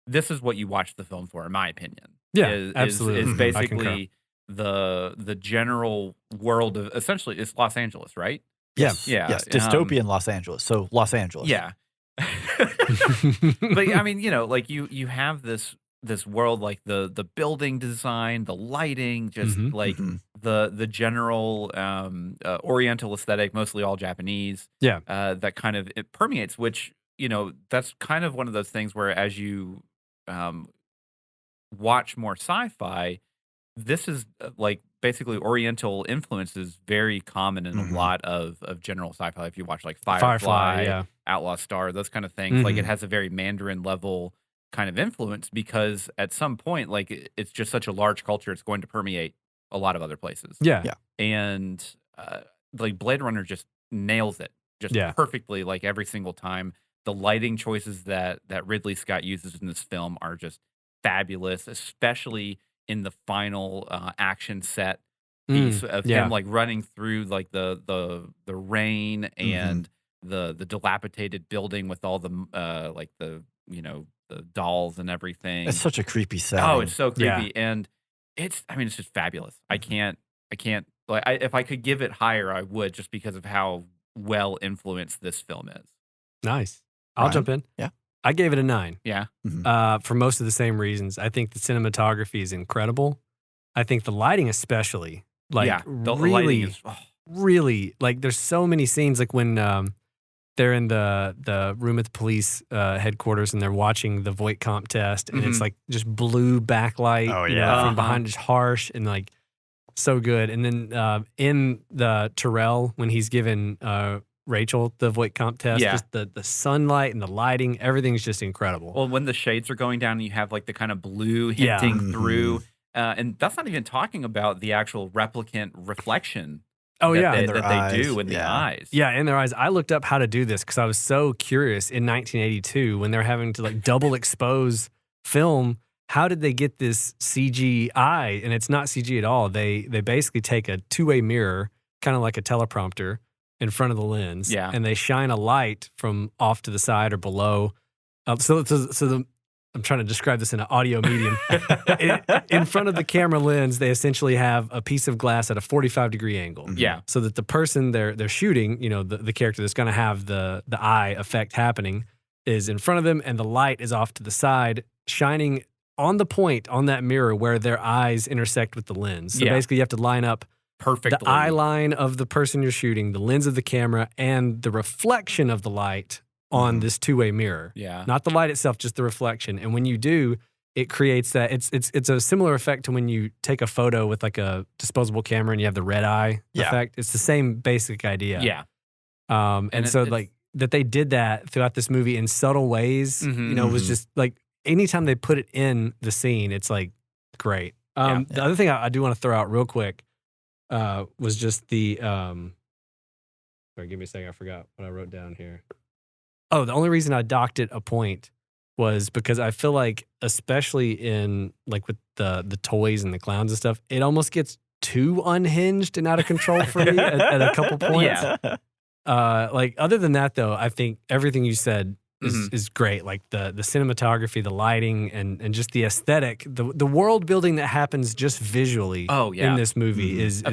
this is what you watch the film for, in my opinion.
Yeah, absolutely.
Is basically the general world of, essentially, it's Los Angeles, right?
Yes. Dystopian Los Angeles. So Los Angeles.
Yeah. But I mean, like you have this world, like the building design, the lighting, just like the general Oriental aesthetic, mostly all Japanese.
Yeah.
That kind of it permeates, which, that's kind of one of those things where as you watch more sci-fi, this is like basically Oriental influence is very common in a lot of general sci-fi. If you watch like
Firefly,
Firefly, Outlaw Star, those kind of things, like it has a very Mandarin level kind of influence because at some point, like it's just such a large culture, it's going to permeate a lot of other places.
Yeah.
And like Blade Runner just nails it just perfectly, like every single time. The lighting choices that Ridley Scott uses in this film are just fabulous, especially in the final action set piece of him like running through like the rain and the dilapidated building with all the like the the dolls and everything.
It's such a creepy setting.
Oh, it's so creepy, and it's just fabulous. I can't like if I could give it higher, I would, just because of how well influenced this film is.
Nice. I'll jump in.
Yeah.
I gave it a 9.
Yeah.
For most of the same reasons. I think the cinematography is incredible. I think the lighting especially, like
the
really,
lighting is
really, like there's so many scenes like when they're in the room at the police headquarters and they're watching the Voight comp test and it's like just blue backlight from behind, just harsh and like so good. And then in the Terrell, when he's given Rachel the Voight comp test, just the sunlight and the lighting, everything's just incredible.
Well, when the shades are going down and you have like the kind of blue hinting through, and that's not even talking about the actual replicant reflection.
Oh,
that they do in the eyes.
Yeah, in their eyes. I looked up how to do this because I was so curious in 1982 when they're having to like double expose film. How did they get this CGI? And it's not CG at all. They basically take a two-way mirror, kind of like a teleprompter, in front of the lens.
Yeah.
And they shine a light from off to the side or below. I'm trying to describe this in an audio medium. In front of the camera lens, they essentially have a piece of glass at a 45-degree angle.
Yeah.
So that the person they're shooting, the character that's going to have the eye effect happening is in front of them, and the light is off to the side, shining on the point on that mirror where their eyes intersect with the lens. So basically you have to line up
perfectly
the eye line of the person you're shooting, the lens of the camera, and the reflection of the light on this two-way mirror.
Yeah.
Not the light itself, just the reflection. And when you do, it creates that. It's a similar effect to when you take a photo with like a disposable camera and you have the red eye effect. It's the same basic idea.
Yeah.
And so like that they did that throughout this movie in subtle ways, was just like anytime they put it in the scene, it's like great. The other thing I do want to throw out real quick was just the sorry, give me a second. I forgot what I wrote down here. Oh, the only reason I docked it a point was because I feel like, especially in like with the toys and the clowns and stuff, it almost gets too unhinged and out of control for me at a couple points. Like other than that, though, I think everything you said is great. Like the cinematography, the lighting, and just the aesthetic, the world building that happens just visually. In this movie is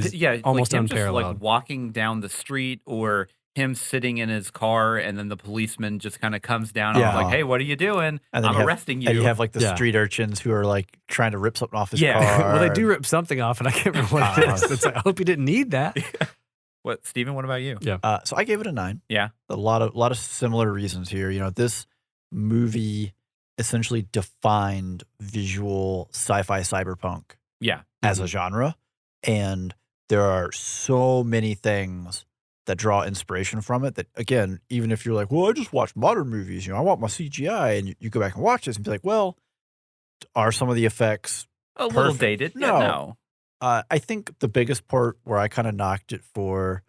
almost
like
unparalleled.
Just like walking down the street or him sitting in his car, and then the policeman just kind of comes down and like, "Hey, what are you doing?
And
I'm arresting you."
And you have like the street urchins who are like trying to rip something off his car.
Well, they do rip something off, and I can't remember what it is. It's like, I hope you didn't need that.
What, Steven, what about you?
Yeah.
So I gave it a 9.
Yeah.
A lot of similar reasons here. This movie essentially defined visual sci-fi cyberpunk as a genre. And there are so many things that draw inspiration from it that, again, even if you're like, well, I just watch modern movies, I want my CGI, and you go back and watch this and be like, well, are some of the effects
a little dated? No.
I think the biggest part where I kind of knocked it for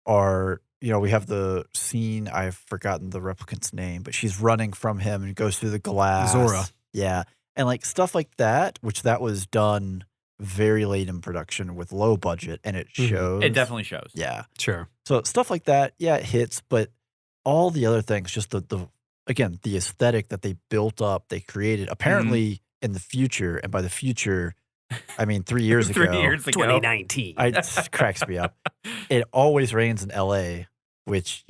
are, we have the scene, I've forgotten the replicant's name, but she's running from him and goes through the glass.
Zora.
Yeah. And like stuff like that, which that was done very late in production with low budget, and it shows.
It definitely shows.
Yeah.
Sure.
So stuff like that, it hits, but all the other things, just the aesthetic that they built up, they created apparently in the future, and by the future, I mean 3 years ago.
3 years ago.
2019.
It cracks me up. It always rains in LA, which,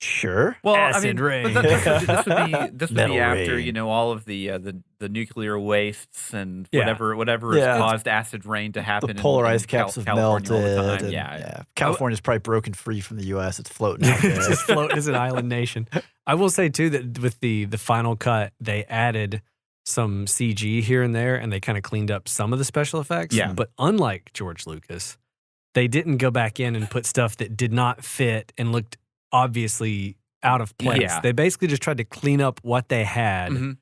sure.
Well,
Acid rain.
But this would be after,
rain.
All of the nuclear wastes and whatever has caused acid rain to happen.
The polarized caps have
California
melted.
all the time.
And,
yeah.
California's probably broken free from the U.S. It's floating out there.
It's just floating as an island nation. I will say, too, that with the final cut, they added some CG here and there, and they kind of cleaned up some of the special effects.
Yeah.
But unlike George Lucas, they didn't go back in and put stuff that did not fit and looked obviously out of place.
Yeah.
They basically just tried to clean up what they had, and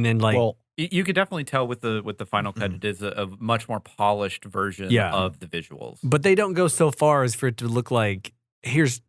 then
well,
You could definitely tell with the final cut, it is a much more polished version of the visuals.
But they don't go so far as for it to look like here's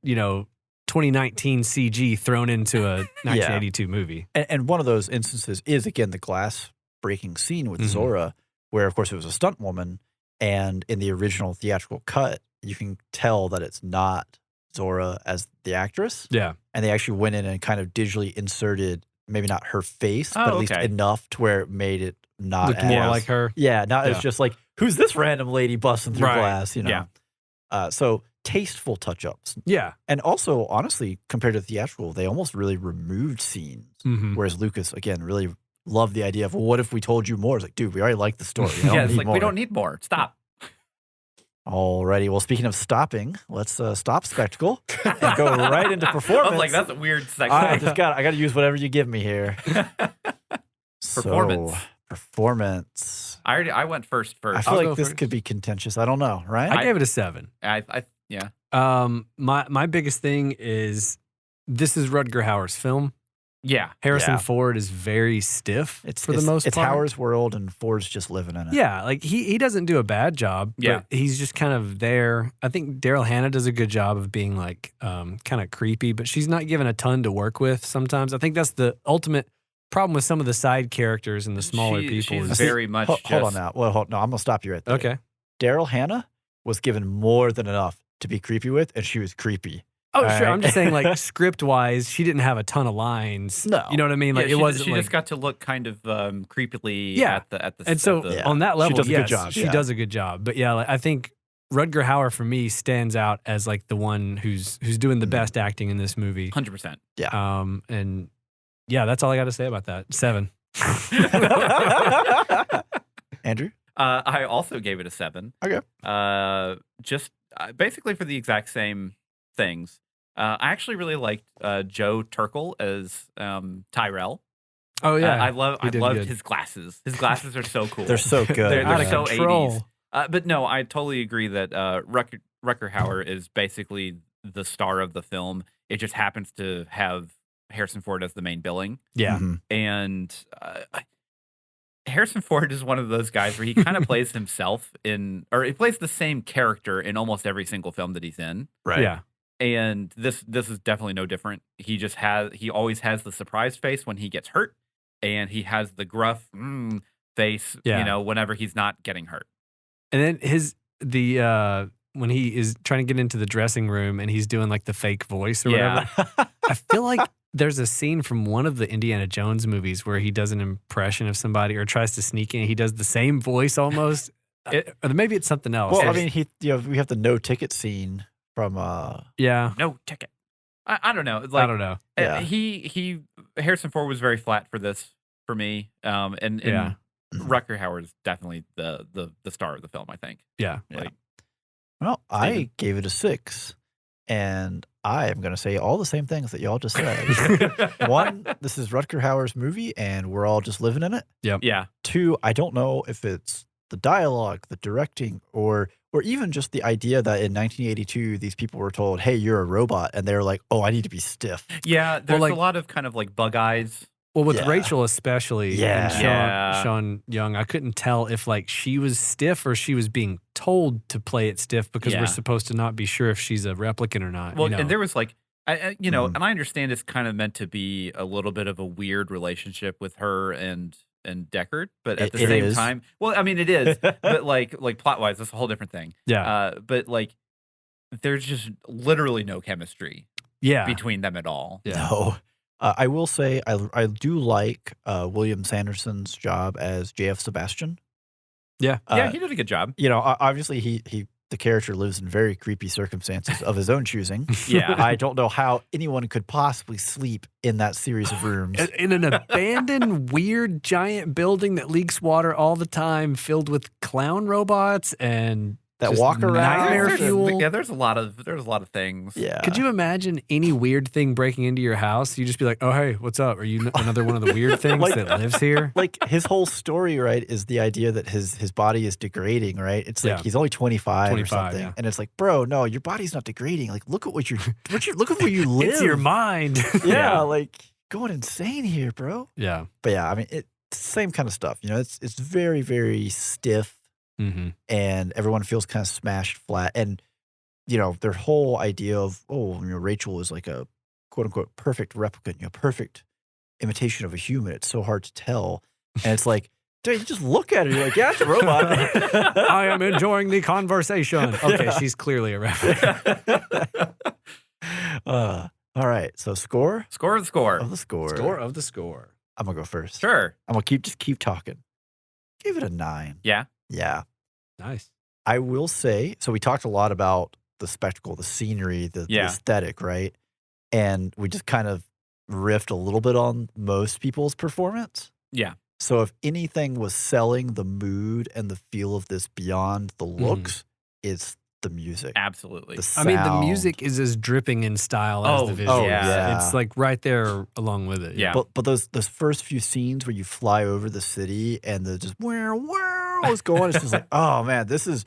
2019 CG thrown into a 1982 movie.
and one of those instances is again the glass breaking scene with Zora, where of course it was a stunt woman, and in the original theatrical cut, you can tell that it's not Zora as the actress.
Yeah,
and they actually went in and kind of digitally inserted. Maybe not her face, but at least
okay.
enough to where it made it not
looked
as,
more like her.
Yeah, not as just like, who's this random lady busting through
Right.
glass,
Yeah.
So tasteful touch-ups.
Yeah,
And also, honestly, compared to theatrical, they almost really removed scenes. Whereas Lucas, again, really loved the idea of, well, what if we told you more? It's like, dude, we already like the story. We don't
Yeah, it's
need
like,
more.
we don't need more. Stop.
Alrighty. Well, speaking of stopping, let's stop spectacle and go right into performance.
I was like, that's a weird section.
I got to use whatever you give me here.
Performance.
So, performance.
I went first.
I feel
I'll
like
go
this
first.
could be contentious. I don't know, right?
I gave it a 7.
Yeah.
My biggest thing is this is Rutger Hauer's film.
Yeah.
Harrison
Yeah.
Ford is very stiff for the most
it's
part.
Hauer's world, and Ford's just living in it.
Yeah, like he doesn't do a bad job.
Yeah.
But he's just kind of there. I think Daryl Hannah does a good job of being like kind of creepy, but she's not given a ton to work with sometimes. I think that's the ultimate problem with some of the side characters and the smaller people.
She's
is-
very much.
Hold on now. Well, no, I'm gonna stop you right there.
okay.
Daryl Hannah was given more than enough to be creepy with, and she was creepy.
Oh,
All
sure.
right.
I'm just saying, like script wise, she didn't have a ton of lines.
No.
You know what I mean? Like
Yeah,
it wasn't
She
like
just got to look kind of creepily.
Yeah.
At the.
And so
at the-
on that level,
does a good
yes,
job,
she
yeah.
does a good job. But yeah, like, I think Rutger Hauer for me stands out as like the one who's doing the best acting in this movie.
100%.
And yeah, that's all I got to say about that. 7.
Andrew?
I also gave it a 7.
Okay.
Just basically for the exact same things. I actually really liked Joe Turkel as Tyrell.
Oh yeah,
I
he
loved
did good.
his glasses. His glasses are so cool.
They're so good.
They're
Out of
so
control.
80s. But no, I totally agree that Rutger Hauer is basically the star of the film. It just happens to have Harrison Ford as the main billing.
Yeah,
Mhm.
And Harrison Ford is one of those guys where he kind of plays himself or he plays the same character in almost every single film that he's in.
Right.
yeah,
And this is definitely no different. He always has the surprised face when he gets hurt, and he has the gruff face,
Yeah.
whenever he's not getting hurt.
and then when he is trying to get into the dressing room and he's doing like the fake voice or whatever. I feel like there's a scene from one of the Indiana Jones movies where he does an impression of somebody or tries to sneak in. He does the same voice almost. Or maybe it's something else.
Well, I mean, we have the no ticket scene from.
yeah,
No ticket. I don't know. Like,
I don't know.
Yeah.
Harrison Ford was very flat for this for me. And
Yeah.
Rutger Hauer is definitely the star of the film, I think.
Yeah.
Like,
Well, I
Steven?
gave it a 6, and I am going to say all the same things that y'all just said. One, this is Rutger Hauer's movie, and we're all just living in it.
yeah.
2, I don't know if it's the dialogue, the directing, or even just the idea that in 1982 these people were told, "Hey, you're a robot," and they were like, "Oh, I need to be stiff."
Yeah, there's
like-
a lot of kind of like bug eyes.
Well, with
Yeah.
Rachel especially,
Yeah.
and
Yeah.
Sean Young, I couldn't tell if like she was stiff or she was being told to play it stiff because
Yeah.
we're supposed to not be sure if she's a replicant or not.
Well,
you know?
and there was like, and I understand it's kind of meant to be a little bit of a weird relationship with her and Deckard, but at the
It
same
is.
time, well, I mean, it is, but like plot wise, that's a whole different thing.
yeah,
But like, there's just literally no chemistry
yeah,
between them at all.
yeah.
No. I will say I do like William Sanderson's job as J.F. Sebastian.
Yeah.
Yeah, he did a good job.
Obviously the character lives in very creepy circumstances of his own choosing.
Yeah.
I don't know how anyone could possibly sleep in that series of rooms.
In an abandoned, weird, giant building that leaks water all the time, filled with clown robots and
that
Just
walk around.
nightmare
There's-
fuel.
Yeah, there's a lot of things.
Yeah.
Could you imagine any weird thing breaking into your house? You just be like, "Oh, hey, what's up? Are you another one of the weird things
Like-
that lives here?"
Like his whole story, right, is the idea that his body is degrading, right? It's like
Yeah.
he's only 25 or
25,
something,
yeah.
and it's like, bro, no, your body's not degrading. Like, look at look at where you live.
It's your mind.
Yeah, like going insane here, bro.
Yeah.
But yeah, I mean, it's same kind of stuff. You know, it's very very stiff,
Mm-hmm.
and everyone feels kind of smashed flat. And you know, their whole idea of Rachel is like a quote unquote perfect replicant, perfect imitation of a human. It's so hard to tell, and it's like, dude, you just look at her, you're like, yeah, it's a robot.
I am enjoying the conversation. Okay,
Yeah.
she's clearly a replicant.
All right, so score
Score.
of the score.
Score of the score.
I'm gonna go first.
Sure.
I'm gonna keep talking. Give it a 9.
Yeah.
Yeah.
Nice.
I will say, so we talked a lot about the spectacle, the scenery, the
Yeah.
aesthetic, right? And we just kind of riffed a little bit on most people's performance.
Yeah.
So if anything was selling the mood and the feel of this beyond the looks, it's the music.
Absolutely.
The
I mean, the
sound.
music is as dripping in style as
Oh,
the visuals.
yeah.
It's like right there along with it.
Yeah.
But those first few scenes where you fly over the city and the just wow is going, it's just like, oh man, this is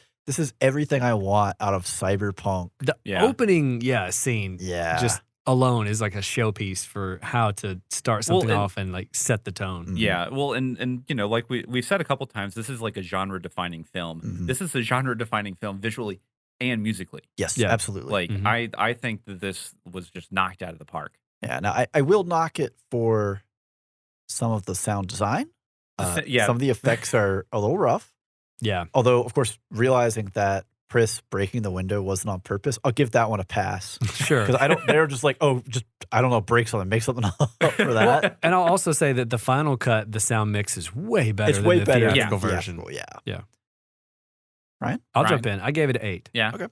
everything I want out of cyberpunk.
The
Yeah.
opening, scene
Yeah.
just alone is like a showpiece for how to start something
and-
off and like set the tone.
Mhm.
Yeah, well, and you know, like we've said a couple times, this is like a genre-defining film.
Mhm.
This is a genre-defining film visually and musically.
Yes,
Yeah.
absolutely.
Like
Mhm.
I think that this was just knocked out of the park.
Yeah. Now I will knock it for some of the sound design.
Yeah.
Some of the effects are a little rough.
Yeah.
Although, of course, realizing that Pris breaking the window wasn't on purpose, I'll give that one a pass.
Sure.
Because they're just like, I don't know, break something, make something up for that.
And I'll also say that the final cut, the sound mix is way better
It's
than
way
the
better
theatrical
than the
version.
theatrical,
Yeah.
Ryan?
I'll
Ryan?
jump in. I gave it an 8.
Yeah.
Okay.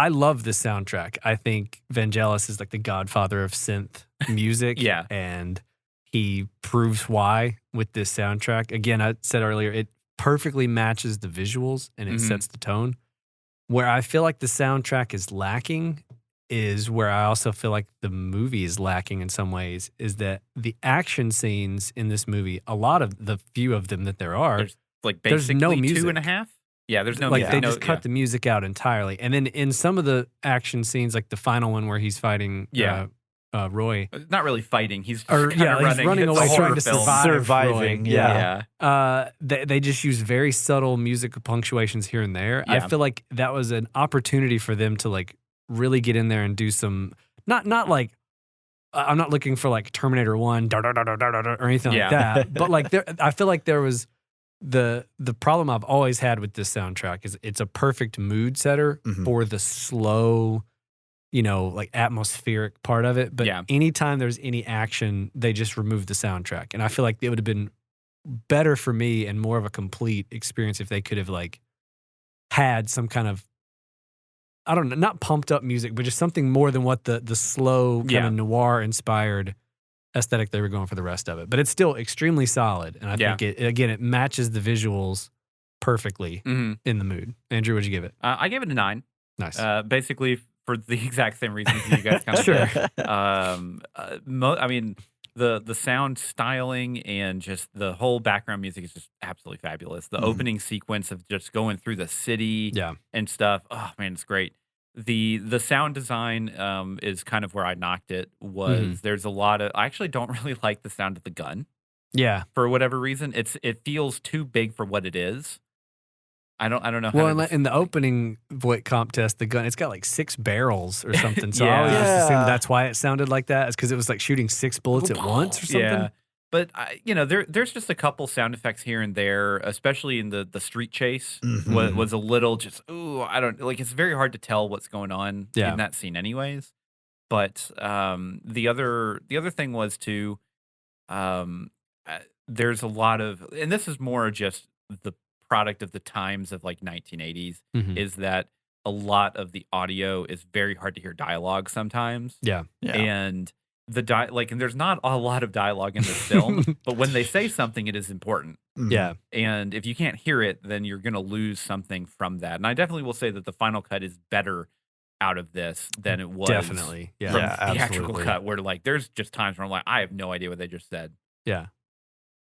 I love this soundtrack. I think Vangelis is like the godfather of synth music.
Yeah.
And he proves why with this soundtrack. Again, I said earlier, it perfectly matches the visuals and it
Mhm.
sets the tone. Where I feel like the soundtrack is lacking is where I also feel like the movie is lacking in some ways, is that the action scenes in this movie, a lot of the few of them that there are,
There's like
There's
basically
no
2.5. Yeah, there's no
like
music.
they
No-
just cut the music out entirely. And then in some of the action scenes, like the final one where he's fighting Roy,
not really fighting. He's just
or
kind of
he's running
It's a
away
horror
trying to
film.
survive.
Surviving,
Roy.
yeah.
Yeah.
They just use very subtle music punctuations here and there. I
Yeah.
feel like that was an opportunity for them to like really get in there and do some not like I'm not looking for like Terminator 1 or anything
Yeah.
like that, but like I feel like there was the problem I've always had with this soundtrack is it's a perfect mood setter
Mhm.
for the slow, like atmospheric part of it. But
Yeah.
anytime there's any action, they just remove the soundtrack. And I feel like it would have been better for me and more of a complete experience if they could have like had some kind of, I don't know, not pumped up music, but just something more than what the slow kind
Yeah.
of noir inspired aesthetic they were going for the rest of it. But it's still extremely solid. And I
Yeah.
think it matches the visuals perfectly
Mhm.
in the mood. Andrew, what'd you give it?
I gave it a 9.
Nice.
Basically for the exact same reasons you guys kind of
Sure.
said. I mean, the sound styling and just the whole background music is just absolutely fabulous. The
Mhm.
opening sequence of just going through the city
Yeah.
and stuff. Oh man, it's great. The sound design is kind of where I knocked it. Was there's a lot of I actually don't really like the sound of the gun
Yeah.
for whatever reason. It feels too big for what it is. I don't know.
Well,
how to
in the opening Voight comp test, the gun, it's got like 6 barrels or something. So I always just
Yeah.
assumed that's why it sounded like that. It's because it was like shooting 6 bullets at once or something.
Yeah. But there's just a couple sound effects here and there, especially in the street chase.
Mhm.
Was a little just I don't like. It's very hard to tell what's going on
Yeah.
in that scene, anyways. But the other thing was to there's a lot of, and this is more just the product of the times of like 1980s,
Mhm.
is that a lot of the audio is very hard to hear dialogue sometimes.
Yeah.
Yeah.
And and there's not a lot of dialogue in this film, but when they say something, it is important.
Yeah.
And if you can't hear it, then you're going to lose something from that. And I definitely will say that the final cut is better out of this than it was.
Definitely. Yeah.
From
Yeah,
the theatrical
absolutely.
cut, where like there's just times where I'm like, I have no idea what they just said.
Yeah.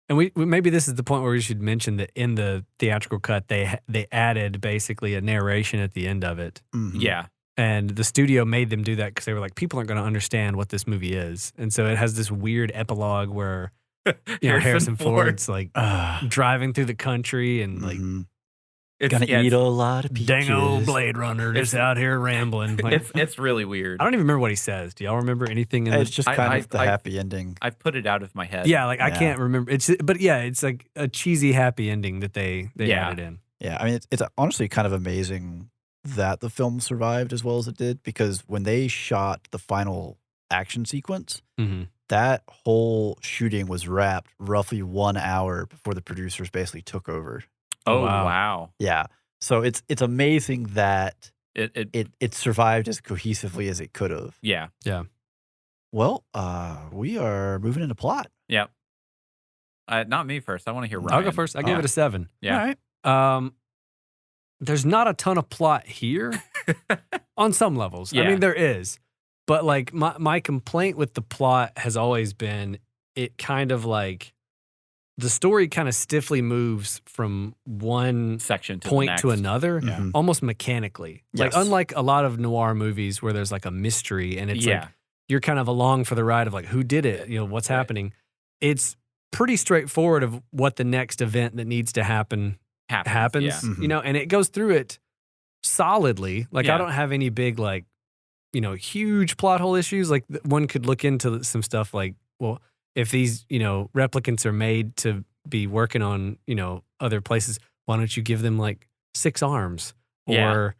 And we maybe this is the point where we should mention that in the theatrical cut, they added basically a narration at the end of it.
Mhm.
Yeah.
And the studio made them do that because they were like, people aren't going to understand what this movie is. And so it has this weird epilogue where Harrison Ford's like driving through the country and like
It's
gonna eat a lot of peaches.
dang old Blade Runner just out here rambling. Like,
it's really weird.
I don't even remember what he says. Do y'all remember anything in
It's
the
just kind of the happy ending.
I've put it out of my head.
Yeah, like I
Yeah.
can't remember. But yeah, it's like a cheesy happy ending that they
Yeah.
added in.
Yeah, I mean, it's honestly kind of amazing that the film survived as well as it did, because when they shot the final action sequence,
Mm-hmm.
that whole shooting was wrapped roughly 1 hour before the producers basically took over.
Oh
Wow.
wow.
Yeah, so it's amazing that
It
survived as cohesively as it could have.
yeah.
Well, we are moving into plot.
Yeah. Not me first. I want to hear Ryan.
I'll go first. I gave it a 7.
Yeah.
All right.
There's not a ton of plot here on some levels. I
Yeah.
mean, there is. But like my complaint with the plot has always been it kind of like the story kind of stiffly moves from one
Section to
point
the next.
to another,
Mhm.
almost mechanically. Like
Yes.
unlike a lot of noir movies where there's like a mystery and it's
Yeah.
like you're kind of along for the ride of like who did it, what's
Right.
happening. It's pretty straightforward of what the next event that needs to happen happens,
Yeah.
Mhm.
and it goes through it solidly. Like I
Yeah.
don't have any big like, huge plot hole issues. Like one could look into some stuff like, well, if these, replicants are made to be working on, other places, why don't you give them like 6 arms?
Yeah.
Or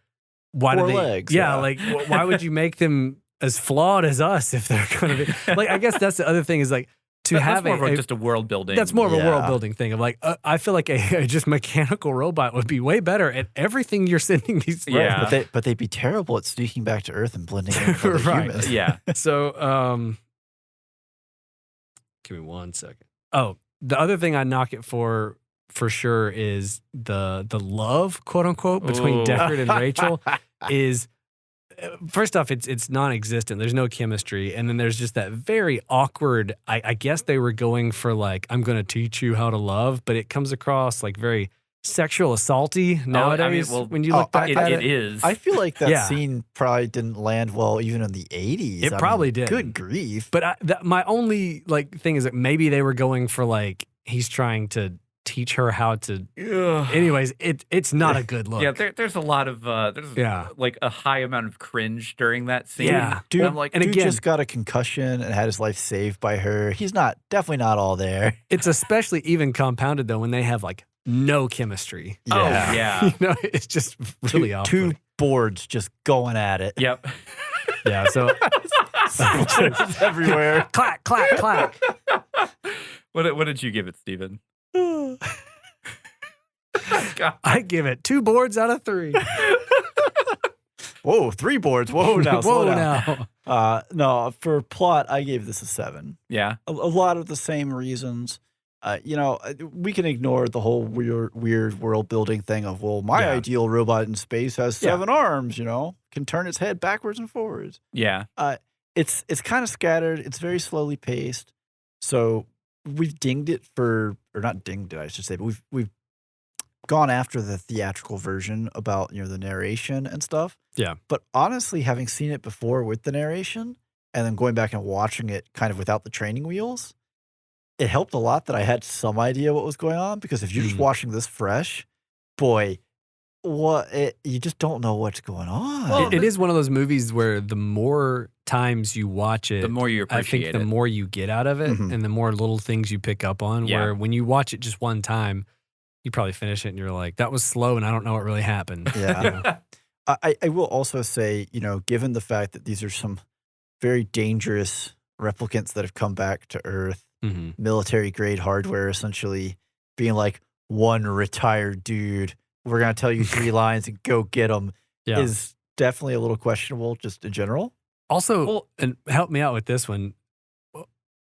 why
4
do they,
legs,
yeah,
yeah.
like why would you make them as flawed as us if they're going to be like, I guess that's the other thing is like to
That's
have
more of just a world building.
that's more of a
Yeah.
world building thing of like I feel like a just mechanical robot would be way better at everything you're sending these.
Yeah.
But they'd be terrible at sneaking back to Earth and blending in with other
Right.
humans.
Yeah.
So give me 1 second. Oh, the other thing I knock it for sure is the love, quote unquote, between
Ooh.
Deckard and Rachel is first off, it's non-existent. There's no chemistry, and then there's just that very awkward. I guess they were going for like I'm going to teach you how to love, but it comes across like very sexual assaulty nowadays.
well,
when you look back at
It is.
I feel like that
Yeah.
scene probably didn't land well even in the 80s.
It
I
probably
mean,
didn't.
Good grief.
But my only like thing is that maybe they were going for like he's trying to teach her how to. Anyways, it's not a good look.
Yeah, there's a lot of
Yeah.
like a high amount of cringe during that scene.
Yeah.
Dude,
And I'm like,
and
dude
again-
just got a concussion and had his life saved by her. He's definitely not all there.
It's especially even compounded though when they have like no chemistry.
oh
Yeah.
yeah,
It's just really off.
Two boards just going at it.
yep.
Yeah. So
Switches everywhere.
clack, clack, clack.
What did you give it, Steven? God.
I give it 2 boards out of 3.
Whoa, 3 boards. Whoa, now slow
Whoa,
down.
now.
No, for plot, I gave this a 7.
Yeah,
A lot of the same reasons. We can ignore the whole weird world building thing of, well, my
Yeah.
ideal robot in space has
Yeah.
7 arms, can turn its head backwards and forwards.
yeah,
It's kind of scattered. It's very slowly paced. So we've dinged it or not dinged it, I should say, but we've gone after the theatrical version about, the narration and stuff.
Yeah.
But honestly, having seen it before with the narration and then going back and watching it kind of without the training wheels, it helped a lot that I had some idea what was going on, because if you're just watching this fresh, boy, you just don't know what's going on.
Well,
It is one of those movies where the more times you watch it,
the more you
I
appreciate
think the
it.
more you get out of it
Mhm.
and the more little things you pick up on.
Yeah.
Where when you watch it just one time, you probably finish it and you're like, that was slow and I don't know what really happened.
Yeah. I will also say, given the fact that these are some very dangerous replicants that have come back to Earth,
Mhm.
military grade hardware, essentially being like, one retired dude, we're going to tell you 3 lines and go get them,
Yeah.
is definitely a little questionable just in general.
Also,
Well-
and help me out with this one.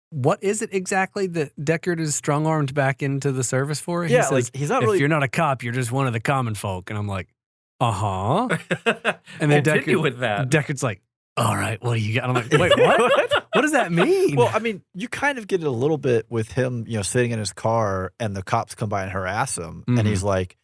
what is it exactly that Deckard is strong-armed back into the service for? He
Yeah,
says,
like he's not
if
really.
you're not a cop, you're just one of the common folk. And I'm like, uh-huh. And then
Continue with that.
Deckard's like, all right, what do you got? I'm like, wait, what? What does that mean?
Well, I mean, you kind of get it a little bit with him, sitting in his car, and the cops come by and harass him, and he's like,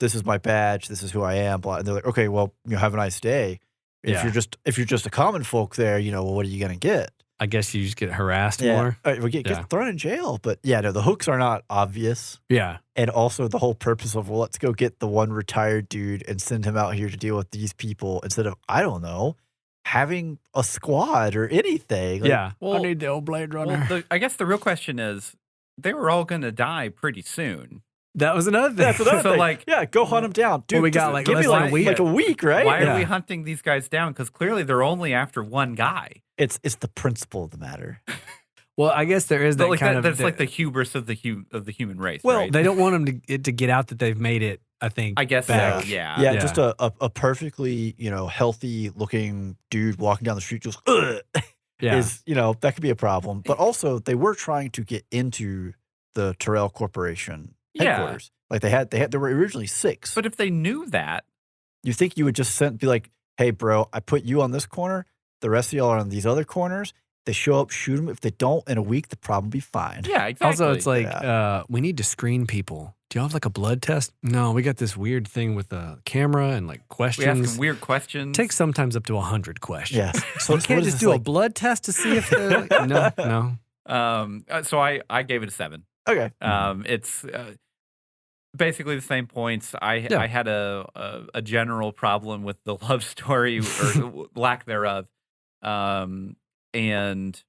this is my badge, this is who I am, blah. And they're like, okay, well, have a nice day. If you're just a common folk there, well, what are you gonna get?
I guess you just get harassed more.
We get thrown in jail, but no, the hooks are not obvious.
Yeah.
And also the whole purpose of, well, let's go get the one retired dude and send him out here to deal with these people instead of, I don't know, having a squad or anything. Like,
I need the old Blade Runner.
Well, I guess the real question is, they were all going to die pretty soon.
That was another thing.
That's another
So,
thing.
like,
go hunt them down. Dude,
we got like
give me
less than
like a week, right?
Why are we hunting these guys down? Because clearly they're only after one guy.
It's the principle of the matter.
Well, I guess there is that
like
kind
that's like the hubris of the human race.
Well,
right?
they don't want them to get out that they've made it. I think.
I guess
back.
so. Yeah.
Yeah, just a perfectly healthy looking dude walking down the street just is that could be a problem. But also they were trying to get into the Tyrell Corporation headquarters. Like there were originally 6.
But if they knew that,
you think you would just be like, hey, bro, I put you on this corner. The rest of y'all are on these other corners. They show up, shoot them. If they don't, in a week, the problem will be fine.
Yeah, exactly.
Also, it's like, we need to screen people. Do y'all have like a blood test? No, we got this weird thing with a camera and like questions.
We ask them weird questions.
Takes sometimes up to 100 questions.
Yes.
So you can't just do a blood test to see if they're like, no.
So I gave it a 7.
Okay.
It's basically the same points. I had a general problem with the love story or lack thereof. And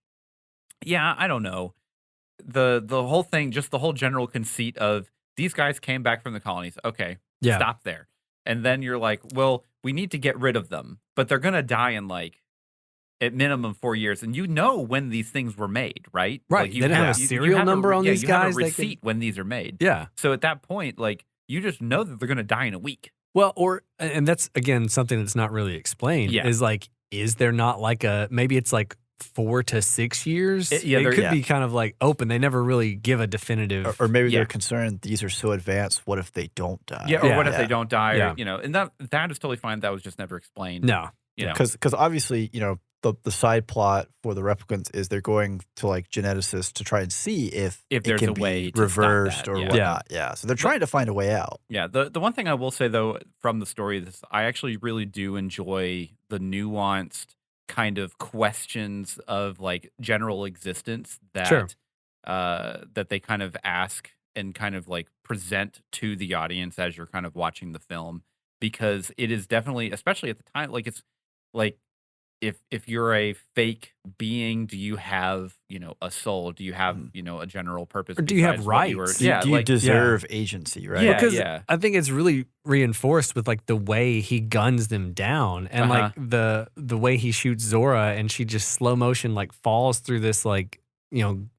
yeah, I don't know. The whole thing, just the whole general conceit of these guys came back from the colonies. Okay, stop there. And then you're like, well, we need to get rid of them, but they're gonna die in like at minimum 4 years. And when these things were made, right?
Right.
Like
they didn't have a serial number on these guys.
You have a receipt when these are made.
Yeah.
So at that point, like you just know that they're gonna die in a week.
Well, and that's again something that's not really explained.
Yeah.
Is like, is there not like maybe it's like 4 to 6 years? It could be kind of like open. They never really give a definitive.
Or maybe they're concerned these are so advanced. What if they don't die?
Yeah, or what if they don't die? Or, and that is totally fine. That was just never explained.
No.
Because obviously, the side plot for the replicants is they're going to like geneticists to try and see if
there's
it can
a way
be reversed or whatnot. Yeah. So they're trying to find a way out.
Yeah. The one thing I will say though from the story is I actually really do enjoy the nuanced kind of questions of like general existence that that they kind of ask and kind of like present to the audience as you're kind of watching the film, because it is definitely, especially at the time, like it's like if you're a fake being, do you have a soul? Do you have a general purpose?
Or do you have rights?
Do you deserve agency? Right?
Yeah, because I think it's really reinforced with like the way he guns them down and like the way he shoots Zora, and she just slow motion like falls through this like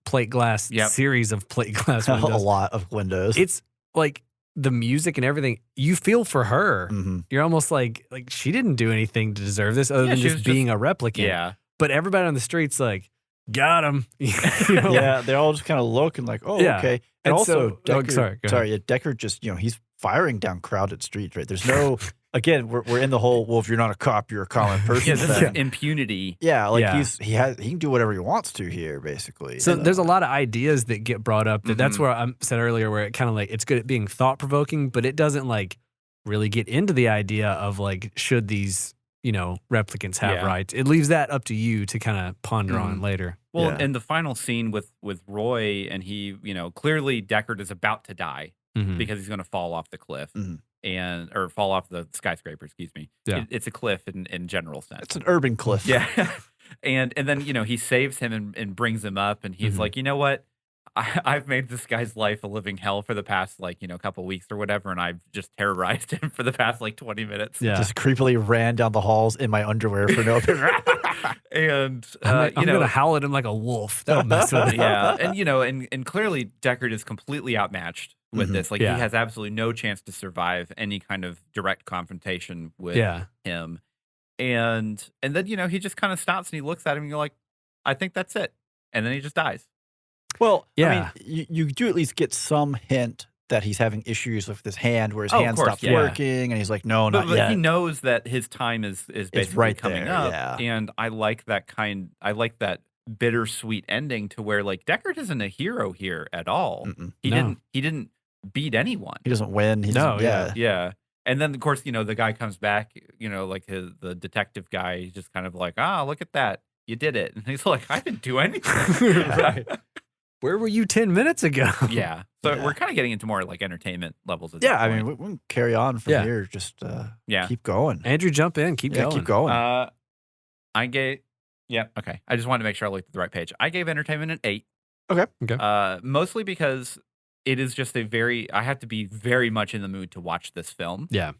plate glass series of plate glass windows.
A lot of windows.
It's like the music and everything, you feel for her.
Mm-hmm.
You're almost like she didn't do anything to deserve this other than just being a replicant.
Yeah.
But everybody on the street's like, got him.
Yeah, they're all just kind of looking like, oh, okay. And also, Deckard, Deckard just, he's firing down crowded streets, right? There's no, again, we're in the whole, well, if you're not a cop, you're a common person.
This is impunity.
Yeah, like he can do whatever he wants to here, basically.
So there's a lot of ideas that get brought up. That's where I said earlier, where it kind of like, it's good at being thought provoking, but it doesn't like really get into the idea of like, should these replicants have rights? It leaves that up to you to kind of ponder on later.
Well, and the final scene with Roy, and he, clearly Deckard is about to die because he's going to fall off the cliff or fall off the skyscraper. Excuse me.
Yeah.
It's a cliff in general sense.
It's an urban cliff.
Yeah. and then he saves him and brings him up, and he's like, you know what? I've made this guy's life a living hell for the past couple weeks or whatever, and I've just terrorized him for the past 20 minutes.
Yeah,
just creepily ran down the halls in my underwear for no reason.
And
I'm gonna howl at him like a wolf. That'll mess with me.
Yeah, and clearly Deckard is completely outmatched with this. Like he has absolutely no chance to survive any kind of direct confrontation with him. And then he just kind of stops and he looks at him and you're like, I think that's it. and then he just dies.
Well,
Yeah.
I mean, you do at least get some hint that he's having issues with his hand, where his
Oh, of
hand
course,
stops
yeah.
working, and he's like, no, not
But
yet.
he knows that his time is basically
right
coming
there,
up,
yeah.
and I like that bittersweet ending to where like Deckard isn't a hero here at all.
Mm-mm.
He
No.
didn't beat anyone.
He doesn't win. He
No,
doesn't, yeah.
Yeah. And then of course, the guy comes back, like the detective guy, he's just kind of like, look at that. You did it. And he's like, I didn't do anything.
Right. Where were you 10 minutes ago?
Yeah. So
Yeah.
we're kind of getting into more like entertainment levels at
Yeah,
this
I mean,
point.
we can carry on from
Yeah.
here. Just
Yeah.
keep going.
Andrew, jump in. Keep going.
Keep going.
I gave okay. I just wanted to make sure I looked at the right page. I gave entertainment an 8.
Okay.
Mostly because it is just I have to be very much in the mood to watch this film.
Yeah.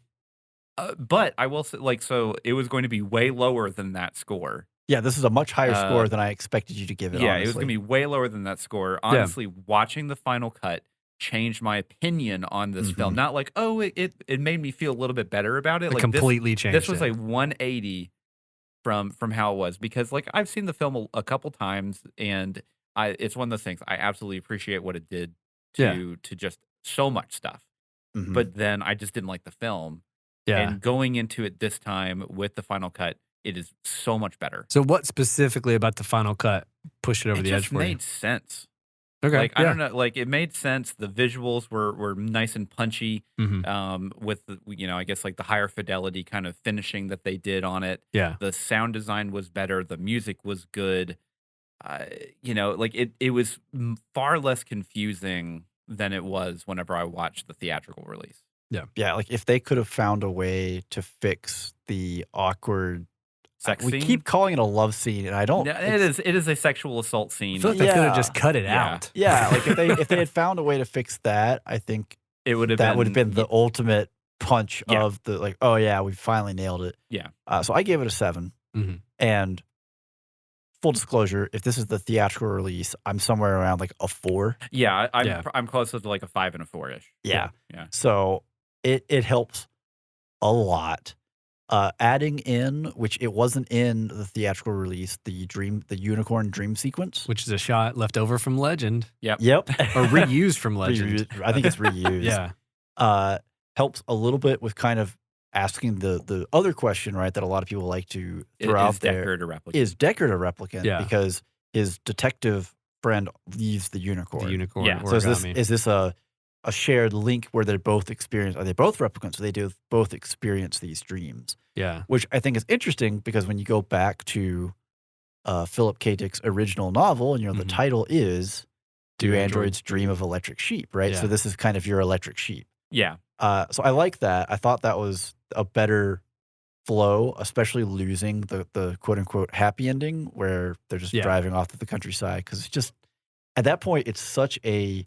But I will say, so it was going to be way lower than that score.
Yeah, this is a much higher score than I expected you to give it.
Yeah,
honestly.
it was going to be way lower than that score. Honestly, watching the final cut changed my opinion on this film. Not like, it made me feel a little bit better about it.
It
Like
completely changed.
This was a 180 from how it was, because like I've seen the film a couple times, and it's one of those things I absolutely appreciate what it did to just so much stuff. But then I just didn't like the film.
Yeah.
And going into it this time with the final cut, it is so much better.
So what specifically about the final cut pushed it over the edge
just
for you?
made sense.
Okay.
Like I don't know, like it made sense. The visuals were nice and punchy. With the, I guess like the higher fidelity kind of finishing that they did on it.
Yeah.
The sound design was better. The music was good. Like it was far less confusing than it was whenever I watched the theatrical release.
Yeah, like if they could have found a way to fix the awkward
Sex
we
scene?
keep calling it a love scene, and I don't.
No, it is a sexual assault scene.
I feel like they could have
Yeah.
just cut it
Yeah.
out.
Yeah, like if they had found a way to fix that, I think
It would have
that would have been the ultimate punch
Yeah.
of the like, oh yeah, we finally nailed it.
Yeah.
So I gave it a 7.
Mhm.
And full disclosure, if this is the theatrical release, I'm somewhere around like a 4.
Yeah,
Yeah.
I'm closer to like a 5 and a 4-ish.
Yeah.
Yeah.
So it helps a lot. Adding in, which it wasn't in the theatrical release, the unicorn dream sequence.
Which is a shot left over from Legend.
Yep.
Or reused from Legend.
I think it's reused.
Yeah.
Helps a little bit with kind of asking the other question, right, that a lot of people like to throw out
Is
there.
Deckard a replicant?
Is Deckard a replicant?
Yeah.
Because his detective friend leaves the unicorn.
The unicorn
Yeah.
So
origami.
is this a shared link where they're both experience? Are they both replicants? So they do both experience these dreams,
Yeah.
which I think is interesting because when you go back to Philip K. Dick's original novel, and the
Mhm.
title is "Do
Do
Androids
Androids
Dream of Electric Sheep?" Right.
Yeah.
So this is kind of your electric sheep.
Yeah.
So I like that. I thought that was a better flow, especially losing the quote unquote happy ending where they're just
Yeah.
driving off to the countryside, because it's just at that point it's such a